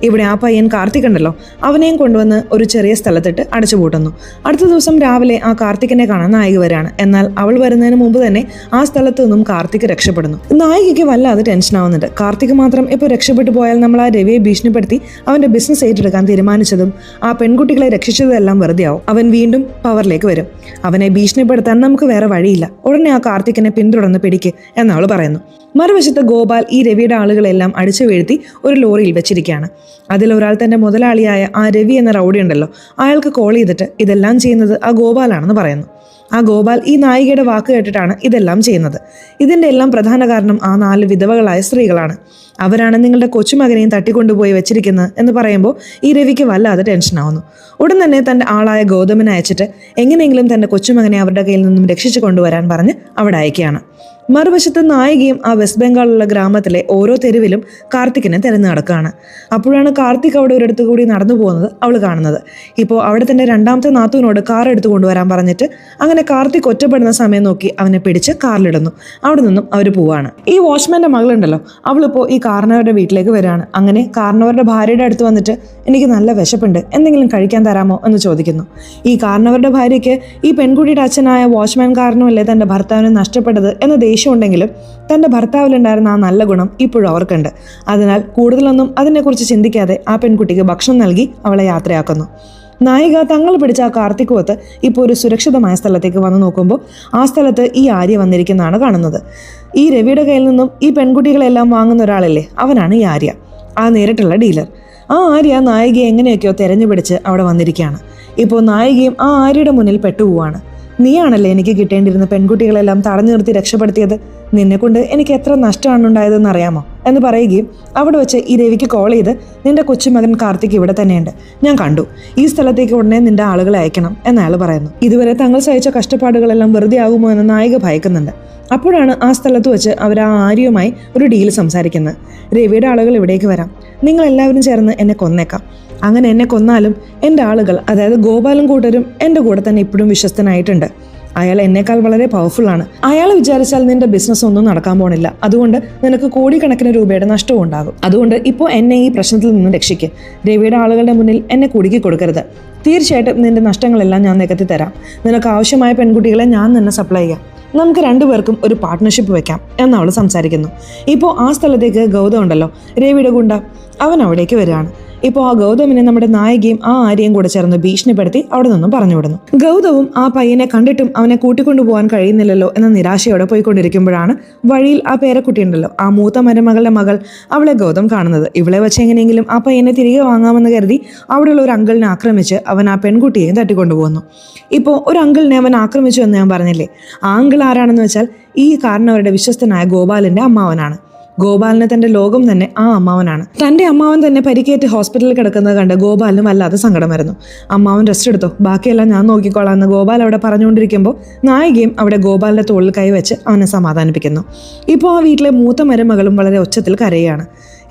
ഇവിടെ ആ പയ്യൻ കാർത്തിക് ഉണ്ടല്ലോ, അവനെയും കൊണ്ടുവന്ന് ഒരു ചെറിയ സ്ഥലത്തിട്ട് അടച്ചുപൂട്ടുന്നു. അടുത്ത ദിവസം രാവിലെ ആ കാർത്തികിനെ കാണാൻ നായിക വരാണ്. എന്നാൽ അവൾ വരുന്നതിന് മുമ്പ് തന്നെ ആ സ്ഥലത്തു നിന്നും കാർത്തിക് രക്ഷപ്പെടുന്നു. നായികയ്ക്ക് വല്ലാതെ ടെൻഷൻ ആവുന്നുണ്ട്. കാർത്തിക് മാത്രം ഇപ്പോൾ രക്ഷപ്പെട്ടു പോയാൽ നമ്മൾ ആ രവിയെ ഭീഷണിപ്പെടുത്തി അവന്റെ ബിസിനസ് ഏറ്റെടുക്കാൻ തീരുമാനിച്ചതും ആ പെൺകുട്ടികളെ രക്ഷിച്ചതെല്ലാം വെറുതെ ആവും. അവൻ വീണ്ടും പവറിലേക്ക് വരും. അവനെ ഭീഷണിപ്പെടുത്താൻ നമുക്ക് വേറെ വഴിയില്ല. ഉടനെ ആ കാർത്തികിനെ പിന്തുടർന്ന് പിടിക്ക് എന്നവൾ പറയുന്നു. മറുവശത്ത് ഗോപാൽ ഈ രവിയുടെ ആളുകളെല്ലാം അടിച്ചു വീഴ്ത്തി ഒരു ലോറിയിൽ വെച്ചിരിക്കുകയാണ്. അതിലൊരാൾ തന്റെ മുതലാളിയായ ആ രവി എന്ന റൗഡി ഉണ്ടല്ലോ, അയാൾക്ക് കോൾ ചെയ്തിട്ട് ഇതെല്ലാം ചെയ്യുന്നത് ആ ഗോപാലാണെന്ന് പറയുന്നു. ആ ഗോപാൽ ഈ നായികയുടെ വാക്ക് കേട്ടിട്ടാണ് ഇതെല്ലാം ചെയ്യുന്നത്. ഇതിൻ്റെ എല്ലാം പ്രധാന കാരണം ആ 4 വിധവകളായ സ്ത്രീകളാണ്. അവരാണ് നിങ്ങളുടെ കൊച്ചുമകനെയും തട്ടിക്കൊണ്ടുപോയി വെച്ചിരിക്കുന്നത് എന്ന് പറയുമ്പോൾ ഈ രവിക്ക് വല്ലാതെ ടെൻഷനാവുന്നു. ഉടൻ തന്നെ തൻ്റെ ആളായ ഗൗതമനെ അയച്ചിട്ട് എങ്ങനെയെങ്കിലും തൻ്റെ കൊച്ചുമകനെ അവരുടെ കയ്യിൽ നിന്നും രക്ഷിച്ചു കൊണ്ടുവരാൻ പറഞ്ഞ് അവിടെ അയക്കുകയാണ്. മറുവശത്ത് നായികയും ആ വെസ്റ്റ് ബംഗാളിലുള്ള ഗ്രാമത്തിലെ ഓരോ തെരുവിലും കാർത്തികിനെ തിരഞ്ഞു നടക്കുകയാണ്. അപ്പോഴാണ് കാർത്തിക് അവിടെ ഒരിടത്തു കൂടി നടന്നു പോകുന്നത് അവൾ കാണുന്നത്. ഇപ്പോൾ അവിടെ തന്നെ 2ാമത്തെ നാത്തൂനോട് കാർ എടുത്തു കൊണ്ടുവരാൻ പറഞ്ഞിട്ട് അങ്ങനെ കാർത്തിക് ഒറ്റപ്പെടുന്ന സമയം നോക്കി അവനെ പിടിച്ച് കാറിലിടുന്നു. അവിടെ നിന്നും അവർ പോവാണ്. ഈ വാച്ച്മാൻ്റെ മകളുണ്ടല്ലോ, അവളിപ്പോൾ ഈ കാർണവരുടെ വീട്ടിലേക്ക് വരികയാണ്. അങ്ങനെ കാർണവരുടെ ഭാര്യയുടെ അടുത്ത് വന്നിട്ട് എനിക്ക് നല്ല വിശപ്പുണ്ട്, എന്തെങ്കിലും കഴിക്കാൻ തരാമോ എന്ന് ചോദിക്കുന്നു. ഈ കാർണവരുടെ ഭാര്യയ്ക്ക് ഈ പെൺകുട്ടിയുടെ അച്ഛനായ വാച്ച്മാൻ കാരണമല്ലേ തൻ്റെ ഭർത്താവിനെ നഷ്ടപ്പെട്ടത് എന്ന ദേഷ്യം ഉണ്ടെങ്കിലും തൻ്റെ ഭർത്താവിലുണ്ടായിരുന്ന ആ നല്ല ഗുണം ഇപ്പോഴും അവർക്കുണ്ട്. അതിനാൽ കൂടുതലൊന്നും അതിനെക്കുറിച്ച് ചിന്തിക്കാതെ ആ പെൺകുട്ടിക്ക് ഭക്ഷണം നൽകി അവളെ യാത്രയാക്കുന്നു. നായിക തങ്ങൾ പിടിച്ച ആ കാർത്തികോത്ത് ഇപ്പോൾ ഒരു സുരക്ഷിതമായ സ്ഥലത്തേക്ക് വന്നു നോക്കുമ്പോൾ ആ സ്ഥലത്ത് ഈ ആര്യ വന്നിരിക്കുന്നതാണ് കാണുന്നത്. ഈ രവിയുടെ കയ്യിൽ നിന്നും ഈ പെൺകുട്ടികളെല്ലാം വാങ്ങുന്ന ഒരാളല്ലേ, അവനാണ് ഈ ആര്യ, ആ നേരിട്ടുള്ള ഡീലർ. ആ ആര്യ നായികയെ എങ്ങനെയൊക്കെയോ തെരഞ്ഞുപിടിച്ച് അവിടെ വന്നിരിക്കുകയാണ്. ഇപ്പോൾ നായികയും ആ ആര്യയുടെ മുന്നിൽ പെട്ടുപോവാണ്. നീയാണല്ലേ എനിക്ക് കിട്ടേണ്ടിരുന്ന പെൺകുട്ടികളെല്ലാം തടഞ്ഞു നിർത്തി രക്ഷപ്പെടുത്തിയത്. നിന്നെക്കൊണ്ട് എനിക്ക് എത്ര നഷ്ടമാണ് ഉണ്ടായതെന്ന് അറിയാമോ എന്ന് പറയുകയും അവിടെ വെച്ച് ഈ രവിക്ക് കോൾ ചെയ്ത് നിന്റെ കൊച്ചുമകൻ കാർത്തിക് ഇവിടെ തന്നെയുണ്ട്, ഞാൻ കണ്ടു, ഈ സ്ഥലത്തേക്ക് ഉടനെ നിന്റെ ആളുകളെ അയക്കണം എന്നയാൾ പറയുന്നു. ഇതുവരെ തങ്ങൾ സഹിച്ച കഷ്ടപ്പാടുകളെല്ലാം വെറുതെ ആകുമോ എന്ന് നായിക ഭയക്കുന്നുണ്ട്. അപ്പോഴാണ് ആ സ്ഥലത്ത് വെച്ച് അവർ ആ ആര്യയുമായി ഒരു ഡീൽ സംസാരിക്കുന്നത്. രവിയുടെ ആളുകൾ ഇവിടേക്ക് വരാം, നിങ്ങൾ എല്ലാവരും ചേർന്ന് എന്നെ കൊന്നേക്കാം. അങ്ങനെ എന്നെ കൊന്നാലും എൻ്റെ ആളുകൾ, അതായത് ഗോപാലും കൂട്ടരും എൻ്റെ കൂടെ തന്നെ ഇപ്പോഴും വിശ്വസ്തനായിട്ടുണ്ട്. അയാൾ എന്നേക്കാൾ വളരെ പവർഫുൾ ആണ്. അയാൾ വിചാരിച്ചാൽ നിന്റെ ബിസിനസ് ഒന്നും നടക്കാൻ പോണില്ല. അതുകൊണ്ട് നിനക്ക് കോടിക്കണക്കിന് രൂപയുടെ നഷ്ടവും ഉണ്ടാകും. അതുകൊണ്ട് ഇപ്പോൾ എന്നെ ഈ പ്രശ്നത്തിൽ നിന്ന് രക്ഷിക്ക്. രവിയുടെ ആളുകളുടെ മുന്നിൽ എന്നെ കുടുക്കി കൊടുക്കരുത്. തീർച്ചയായിട്ടും നിന്റെ നഷ്ടങ്ങളെല്ലാം ഞാൻ നികത്തി തരാം. നിനക്ക് ആവശ്യമായ പെൺകുട്ടികളെ ഞാൻ തന്നെ സപ്ലൈ ചെയ്യാം. നമുക്ക് രണ്ടുപേർക്കും ഒരു പാർട്ട്ണർഷിപ്പ് വെക്കാം എന്നവൾ സംസാരിക്കുന്നു. ഇപ്പോൾ ആ സ്ഥലത്തേക്ക് ഗൗതം ഉണ്ടല്ലോ, രവിയുടെ ഗുണ്ട, അവൻ അവിടേക്ക് വരികയാണ്. ഇപ്പോൾ ആ ഗൗതമിനെ നമ്മുടെ നായികയും ആ ആര്യയും കൂടെ ചേർന്ന് ഭീഷണിപ്പെടുത്തി അവിടെ നിന്നും പറഞ്ഞുവിടുന്നു. ഗൗതവും ആ പയ്യനെ കണ്ടിട്ടും അവനെ കൂട്ടിക്കൊണ്ടുപോകാൻ കഴിയുന്നില്ലല്ലോ എന്ന നിരാശയോടെ പോയിക്കൊണ്ടിരിക്കുമ്പോഴാണ് വഴിയിൽ ആ പേരക്കുട്ടിയുണ്ടല്ലോ, ആ മൂത്ത മരുമകളുടെ മകൾ, അവളെ ഗൗതം കാണുന്നത്. ഇവളെ വെച്ച് എങ്ങനെയെങ്കിലും ആ പയ്യനെ തിരികെ വാങ്ങാമെന്ന് കരുതി അവിടെയുള്ള ഒരു അങ്കിളിനെ ആക്രമിച്ച് അവൻ ആ പെൺകുട്ടിയെയും തട്ടിക്കൊണ്ടുപോകുന്നു. ഇപ്പോൾ ഒരു അങ്കിളിനെ അവൻ ആക്രമിച്ചു എന്ന് ഞാൻ പറഞ്ഞില്ലേ, ആ അങ്കിൾ ആരാണെന്ന് വെച്ചാൽ ഈ കാരണവരുടെ വിശ്വസ്തനായ ഗോപാലിന്റെ അമ്മാവനാണ്. ഗോപാലിന് തന്റെ ലോകം തന്നെ ആ അമ്മാവനാണ്. തന്റെ അമ്മാവൻ തന്നെ പരിക്കേറ്റ് ഹോസ്പിറ്റലിൽ കിടക്കുന്നത് കണ്ട് ഗോപാലിന് വല്ലാതെ സങ്കടം വരുന്നു. അമ്മാവൻ റെസ്റ്റ് എടുത്തോ, ബാക്കിയെല്ലാം ഞാൻ നോക്കിക്കോളാം എന്ന് ഗോപാൽ അവിടെ പറഞ്ഞുകൊണ്ടിരിക്കുമ്പോൾ നായികയും അവിടെ ഗോപാലിന്റെ തോളിൽ കൈവച്ച് അവനെ സമാധാനിപ്പിക്കുന്നു. ഇപ്പോൾ ആ വീട്ടിലെ മൂത്ത മരുമകളും വളരെ ഒച്ചത്തിൽ കരയുകയാണ്.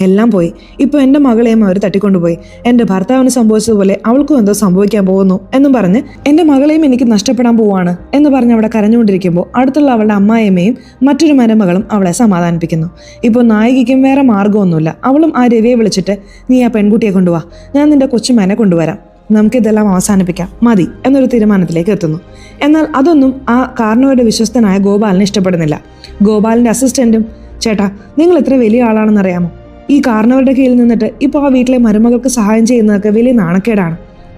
എല്ലാം പോയി, ഇപ്പോൾ എൻ്റെ മകളെയും അവർ തട്ടിക്കൊണ്ടുപോയി. എൻ്റെ ഭർത്താവിന് സംഭവിച്ചതുപോലെ അവൾക്കും എന്തോ സംഭവിക്കാൻ പോകുന്നു എന്നും പറഞ്ഞ് എൻ്റെ മകളെയും എനിക്ക് നഷ്ടപ്പെടാൻ പോവാണ് എന്ന് പറഞ്ഞ് അവിടെ കരഞ്ഞുകൊണ്ടിരിക്കുമ്പോൾ അടുത്തുള്ള അവളുടെ അമ്മായിയമ്മയും മറ്റൊരു മരുമകളും അവളെ സമാധാനിപ്പിക്കുന്നു. ഇപ്പോൾ നായികയ്ക്കും വേറെ മാർഗ്ഗമൊന്നുമില്ല. അവളും ആ രവിയെ വിളിച്ചിട്ട്, നീ ആ പെൺകുട്ടിയെ കൊണ്ടുപോവാ, ഞാൻ നിന്റെ കൊച്ചുമേനെ കൊണ്ടുവരാം, നമുക്കിതെല്ലാം അവസാനിപ്പിക്കാം, മതി എന്നൊരു തീരുമാനത്തിലേക്ക് എത്തുന്നു. എന്നാൽ അതൊന്നും ആ കാരണവരുടെ വിശ്വസ്തനായ ഗോപാലിന് ഇഷ്ടപ്പെടുന്നില്ല. ഗോപാലിന്റെ അസിസ്റ്റന്റും, ചേട്ടാ നിങ്ങൾ എത്ര വലിയ ആളാണെന്നറിയാമോ, ഈ കാരണവരുടെ കീഴിൽ നിന്നിട്ട് ഇപ്പോൾ ആ വീട്ടിലെ മരുമകൾക്ക് സഹായം ചെയ്യുന്നതൊക്കെ വലിയ നാണക്കേടാണ്.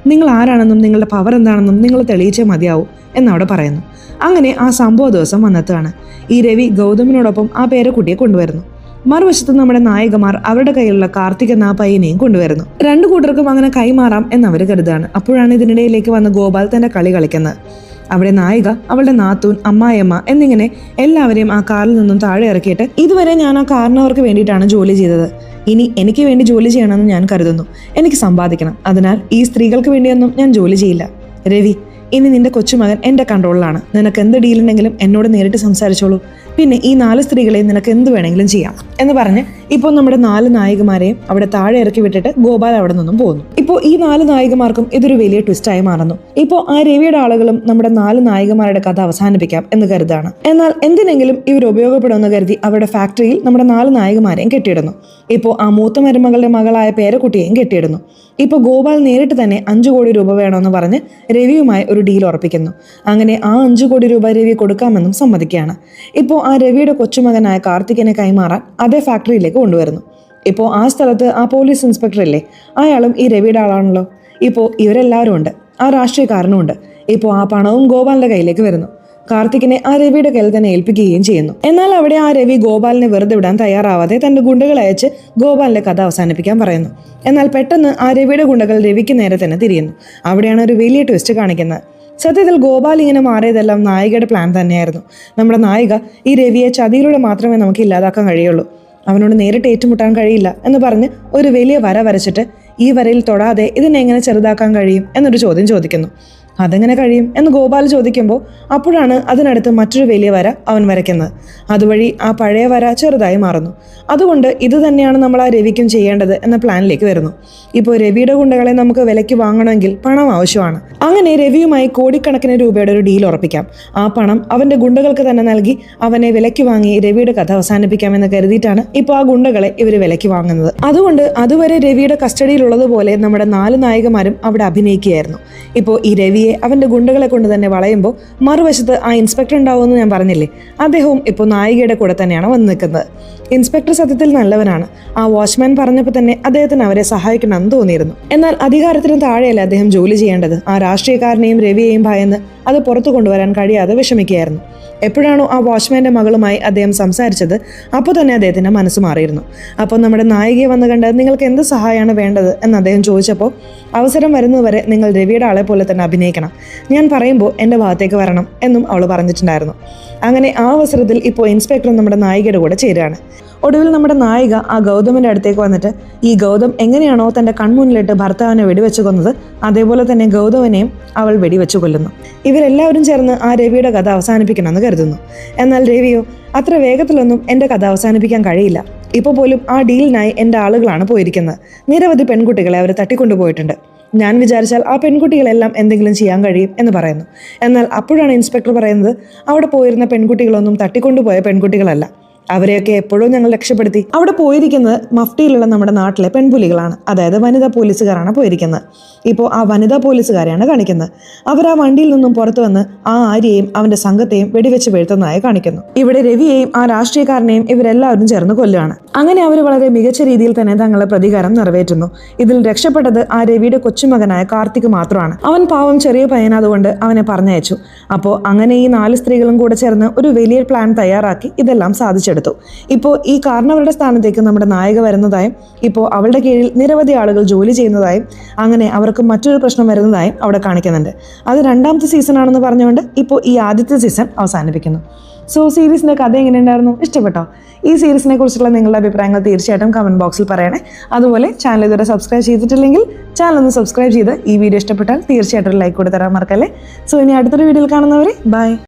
നിങ്ങൾ ആരാണെന്നും നിങ്ങളുടെ പവർ എന്താണെന്നും നിങ്ങൾ തെളിയിച്ചേ മതിയാവും എന്നവിടെ പറയുന്നു. അങ്ങനെ ആ സംഭവ ദിവസം വന്നെത്തുകയാണ്. ഈ രവി ഗൗതമിനോടൊപ്പം ആ പേരക്കുട്ടിയെ കൊണ്ടുവരുന്നു. മറുവശത്ത് നമ്മുടെ നായികമാർ അവരുടെ കയ്യിലുള്ള കാർത്തിക് എന്ന ആ പയ്യനെയും കൊണ്ടുവരുന്നു. രണ്ടു കൂട്ടർക്കും അങ്ങനെ കൈമാറാം എന്നവർ കരുതാണ്. അപ്പോഴാണ് ഇതിനിടയിലേക്ക് വന്ന് ഗോപാൽ തന്റെ കളി കളിക്കുന്നത്. അവിടെ നായിക, അവളുടെ നാത്തൂൻ, അമ്മായിയമ്മ എന്നിങ്ങനെ എല്ലാവരെയും ആ കാറിൽ നിന്നും താഴെ ഇറക്കിയിട്ട്, ഇതുവരെ ഞാൻ ആ കാരണവർക്ക് വേണ്ടിയിട്ടാണ് ജോലി ചെയ്തത്, ഇനി എനിക്ക് വേണ്ടി ജോലി ചെയ്യണമെന്ന് ഞാൻ കരുതുന്നു. എനിക്ക് സമ്പാദിക്കണം. അതിനാൽ ഈ സ്ത്രീകൾക്ക് വേണ്ടിയൊന്നും ഞാൻ ജോലി ചെയ്യില്ല. രവി, ഇനി നിന്റെ കൊച്ചുമകൻ എൻ്റെ കൺട്രോളിലാണ്. നിനക്ക് എന്ത് ഡീലുണ്ടെങ്കിലും എന്നോട് നേരിട്ട് സംസാരിച്ചോളൂ. പിന്നെ ഈ 4 സ്ത്രീകളെയും നിനക്ക് എന്ത് വേണമെങ്കിലും ചെയ്യാം എന്ന് പറഞ്ഞ് ഇപ്പോൾ നമ്മുടെ 4 നായികമാരെയും അവിടെ താഴെ ഇറക്കി വിട്ടിട്ട് ഗോപാൽ അവിടെ നിന്നും പോകുന്നു. ഇപ്പോൾ ഈ 4 നായികമാർക്കും ഇതൊരു വലിയ ട്വിസ്റ്റായി മാറുന്നു. ഇപ്പോൾ ആ രവിയുടെ ആളുകളും നമ്മുടെ 4 നായികമാരുടെ കഥ അവസാനിപ്പിക്കാം എന്ന് കരുതാണ്. എന്നാൽ എന്തിനെങ്കിലും ഇവർ ഉപയോഗപ്പെടുമെന്ന് കരുതി അവരുടെ ഫാക്ടറിയിൽ നമ്മുടെ 4 നായികമാരെയും കെട്ടിയിടുന്നു. ഇപ്പോൾ ആ മൂത്ത മരുമകളുടെ മകളായ പേരക്കുട്ടിയെയും കെട്ടിയിടുന്നു. ഇപ്പോൾ ഗോപാൽ നേരിട്ട് തന്നെ 5 കോടി രൂപ വേണമെന്ന് പറഞ്ഞ് രവിയുമായി ഒരു ഡീൽ ഉറപ്പിക്കുന്നു. അങ്ങനെ ആ 5 കോടി രൂപ രവി കൊടുക്കാമെന്നും സമ്മതിക്കുകയാണ്. ഇപ്പോൾ ആ രവിയുടെ കൊച്ചുമകനായ കാർത്തികിനെ കൈമാറാൻ അതേ ഫാക്ടറിയിലേക്ക് കൊണ്ടുവരുന്നു. ഇപ്പോൾ ആ സ്ഥലത്ത് ആ പോലീസ് ഇൻസ്പെക്ടർ ഇല്ലേ, അയാളും ഈ രവിയുടെ ആളാണല്ലോ. ഇപ്പോൾ ഇവരെല്ലാവരും ഉണ്ട്, ആ രാഷ്ട്രീയക്കാരനും ഉണ്ട്. ഇപ്പോൾ ആ പണവും ഗോപാലിന്റെ കയ്യിലേക്ക് വരുന്നു. കാർത്തികിനെ ആ രവിയുടെ കയ്യിൽ തന്നെ ഏൽപ്പിക്കുകയും ചെയ്യുന്നു. എന്നാൽ അവിടെ ആ രവി ഗോപാലിനെ വെറുതെ വിടാൻ തയ്യാറാവാതെ തന്റെ ഗുണ്ടകളെ അയച്ച് ഗോപാലിന്റെ കഥ അവസാനിപ്പിക്കാൻ പറയുന്നു. എന്നാൽ പെട്ടെന്ന് ആ രവിയുടെ ഗുണ്ടകൾ രവിക്ക് നേരെ തന്നെ തിരിയുന്നു. അവിടെയാണ് ഒരു വലിയ ട്വിസ്റ്റ് കാണിക്കുന്നത്. സത്യത്തിൽ ഗോപാൽ ഇങ്ങനെ മാറിയതെല്ലാം നായികയുടെ പ്ലാൻ തന്നെയായിരുന്നു. നമ്മുടെ നായിക ഈ രവിയെ ചതിയിലൂടെ മാത്രമേ നമുക്ക് ഇല്ലാതാക്കാൻ കഴിയുള്ളൂ, അവനോട് നേരിട്ട് ഏറ്റുമുട്ടാൻ കഴിയില്ല എന്ന് പറഞ്ഞ് ഒരു വലിയ വര വരച്ചിട്ട് ഈ വരയിൽ തൊടാതെ ഇതിനെങ്ങനെ ചെറുതാക്കാൻ കഴിയും എന്നൊരു ചോദ്യം ചോദിക്കുന്നു. അതെങ്ങനെ കഴിയും എന്ന് ഗോപാൽ ചോദിക്കുമ്പോൾ അപ്പോഴാണ് അതിനടുത്ത് മറ്റൊരു വലിയ വര അവൻ വരയ്ക്കുന്നത്. അതുവഴി ആ പഴയ വര ചെറുതായി മാറുന്നു. അതുകൊണ്ട് ഇത് തന്നെയാണ് നമ്മൾ ആ രവിക്കും ചെയ്യേണ്ടത് എന്ന പ്ലാനിലേക്ക് വരുന്നു. ഇപ്പോൾ രവിയുടെ ഗുണ്ടകളെ നമുക്ക് വിലയ്ക്ക് വാങ്ങണമെങ്കിൽ പണം ആവശ്യമാണ്. അങ്ങനെ രവിയുമായി കോടിക്കണക്കിന് രൂപയുടെ ഒരു ഡീൽ ഉറപ്പിക്കാം. ആ പണം അവന്റെ ഗുണ്ടകൾക്ക് തന്നെ നൽകി അവനെ വിലയ്ക്ക് വാങ്ങി രവിയുടെ കഥ അവസാനിപ്പിക്കാമെന്ന് കരുതിയിട്ടാണ് ഇപ്പോൾ ആ ഗുണ്ടകളെ ഇവർ വിലയ്ക്ക് വാങ്ങുന്നത്. അതുകൊണ്ട് അതുവരെ രവിയുടെ കസ്റ്റഡിയിലുള്ളതുപോലെ നമ്മുടെ 4 നായികമാരും അവിടെ അഭിനയിക്കുകയായിരുന്നു. ഇപ്പോൾ ഈ രവിയെ അവന്റെ ഗുണ്ടകളെ കൊണ്ട് തന്നെ വളയുമ്പോൾ മറുവശത്ത് ആ ഇൻസ്പെക്ടർ ഉണ്ടാവുമെന്ന് ഞാൻ പറഞ്ഞില്ലേ, അദ്ദേഹവും ഇപ്പോൾ നായികയുടെ കൂടെ തന്നെയാണ് വന്ന് നിൽക്കുന്നത്. ഇൻസ്പെക്ടർ സത്യത്തിൽ നല്ലവനാണ്. ആ വാച്ച്മാൻ പറഞ്ഞപ്പോൾ തന്നെ അദ്ദേഹത്തിന് അവരെ സഹായിക്കണമെന്ന് തോന്നിയിരുന്നു. എന്നാൽ അധികാരത്തിന് താഴെയല്ല അദ്ദേഹം ജോലി ചെയ്യേണ്ടത്. ആ രാഷ്ട്രീയക്കാരനെയും രവിയെയും ഭയന്ന് അത് പുറത്തു കൊണ്ടുവരാൻ കഴിയാതെ വിഷമിക്കുകയായിരുന്നു. എപ്പോഴാണോ ആ വാച്ച്മാന്റെ മകളുമായി അദ്ദേഹം സംസാരിച്ചത് അപ്പോൾ തന്നെ അദ്ദേഹത്തിന്റെ മനസ്സ് മാറിയിരുന്നു. അപ്പോൾ നമ്മുടെ നായികയെ വന്ന് കണ്ട് നിങ്ങൾക്ക് എന്ത് സഹായമാണ് വേണ്ടത് എന്ന് അദ്ദേഹം ചോദിച്ചപ്പോൾ, അവസരം വരുന്നതുവരെ നിങ്ങൾ രവിയുടെ ആളെ പോലെ തന്നെ അഭിനയിക്കണം, ഞാൻ പറയുമ്പോൾ എൻ്റെ ഭാഗത്തേക്ക് വരണം എന്നും അവൾ പറഞ്ഞിട്ടുണ്ടായിരുന്നു. അങ്ങനെ ആ അവസരത്തിൽ ഇപ്പോൾ ഇൻസ്പെക്ടർ നമ്മുടെ നായികയുടെ കൂടെ ചേരുകയാണ്. ഒടുവിൽ നമ്മുടെ നായിക ആ ഗൗതമിൻ്റെ അടുത്തേക്ക് വന്നിട്ട് ഈ ഗൗതം എങ്ങനെയാണോ തൻ്റെ കൺമുന്നിലിട്ട് ഭർത്താവിനെ വെടിവെച്ച് കൊന്നത് അതേപോലെ തന്നെ ഗൗതമിനെയും അവൾ വെടിവെച്ച് കൊല്ലുന്നു. ഇവരെല്ലാവരും ചേർന്ന് ആ രവിയുടെ കഥ അവസാനിപ്പിക്കണമെന്ന് കരുതുന്നു. എന്നാൽ രവിയോ, അത്ര വേഗത്തിലൊന്നും എൻ്റെ കഥ അവസാനിപ്പിക്കാൻ കഴിയില്ല, ഇപ്പോൾ പോലും ആ ഡീലിനായി എൻ്റെ ആളുകളാണ് പോയിരിക്കുന്നത്. നിരവധി പെൺകുട്ടികളെ അവർ തട്ടിക്കൊണ്ടുപോയിട്ടുണ്ട്. ഞാൻ വിചാരിച്ചാൽ ആ പെൺകുട്ടികളെല്ലാം എന്തെങ്കിലും ചെയ്യാൻ കഴിയും എന്ന് പറയുന്നു. എന്നാൽ അപ്പോഴാണ് ഇൻസ്പെക്ടർ പറയുന്നത് അവിടെ പോയിരുന്ന പെൺകുട്ടികളൊന്നും തട്ടിക്കൊണ്ടുപോയ പെൺകുട്ടികളല്ല, അവരെയൊക്കെ എപ്പോഴും ഞങ്ങൾ രക്ഷപ്പെടുത്തി. അവിടെ പോയിരിക്കുന്നത് മഫ്റ്റിയിലുള്ള നമ്മുടെ നാട്ടിലെ പെൺപുലികളാണ്, അതായത് വനിതാ പോലീസുകാരാണ് പോയിരിക്കുന്നത്. ഇപ്പോൾ ആ വനിതാ പോലീസുകാരെയാണ് കാണിക്കുന്നത്. അവർ ആ വണ്ടിയിൽ നിന്നും പുറത്തു വന്ന് ആ ആര്യയെയും അവന്റെ സംഘത്തെയും വെടിവെച്ച് വീഴ്ത്തുന്നതായി കാണിക്കുന്നു. ഇവിടെ രവിയെയും ആ രാഷ്ട്രീയക്കാരനെയും ഇവരെല്ലാവരും ചേർന്ന് കൊല്ലുകയാണ്. അങ്ങനെ അവർ വളരെ മികച്ച രീതിയിൽ തന്നെ തങ്ങളുടെ പ്രതികാരം നിറവേറ്റുന്നു. ഇതിൽ രക്ഷപ്പെട്ടത് ആ രവിയുടെ കൊച്ചുമകനായ കാർത്തിക് മാത്രമാണ്. അവൻ പാവം ചെറിയ പയ്യനാതുകൊണ്ട് അവനെ പറഞ്ഞയച്ചു. അപ്പോൾ അങ്ങനെ ഈ 4 സ്ത്രീകളും കൂടെ ചേർന്ന് ഒരു വലിയ പ്ലാൻ തയ്യാറാക്കി ഇതെല്ലാം സാധിച്ചെടുത്തു. ഇപ്പോൾ ഈ കാരണവരുടെ സ്ഥാനത്തേക്ക് നമ്മുടെ നായിക വരുന്നതായും ഇപ്പോൾ അവളുടെ കീഴിൽ നിരവധി ആളുകൾ ജോലി ചെയ്യുന്നതായും അങ്ങനെ അവർക്ക് മറ്റൊരു പ്രശ്നം വരുന്നതായും അവിടെ കാണിക്കുന്നുണ്ട്. അത് 2ാമത്തെ സീസൺ ആണെന്ന് പറഞ്ഞുകൊണ്ട് ഇപ്പോൾ ഈ ആദ്യത്തെ സീസൺ അവസാനിപ്പിക്കുന്നു. സോ സീരീസിൻ്റെ കഥ എങ്ങനെയുണ്ടായിരുന്നു? ഇഷ്ടപ്പെട്ടോ? ഈ സീരീസിനെ കുറിച്ചുള്ള നിങ്ങളുടെ അഭിപ്രായങ്ങൾ തീർച്ചയായിട്ടും കമൻറ്റ് ബോക്സിൽ പറയണേ. അതുപോലെ ചാനൽ ഇതുവരെ സബ്സ്ക്രൈബ് ചെയ്തിട്ടില്ലെങ്കിൽ ചാനൽ ഒന്ന് സബ്സ്ക്രൈബ് ചെയ്ത് ഈ വീഡിയോ ഇഷ്ടപ്പെട്ടാൽ തീർച്ചയായിട്ടും ഒരു ലൈക്ക് കൊടുത്ത് തരാൻ മറക്കല്ലേ. സോ ഇനി അടുത്തൊരു വീഡിയോയിൽ കാണുന്നവരെ ബൈ.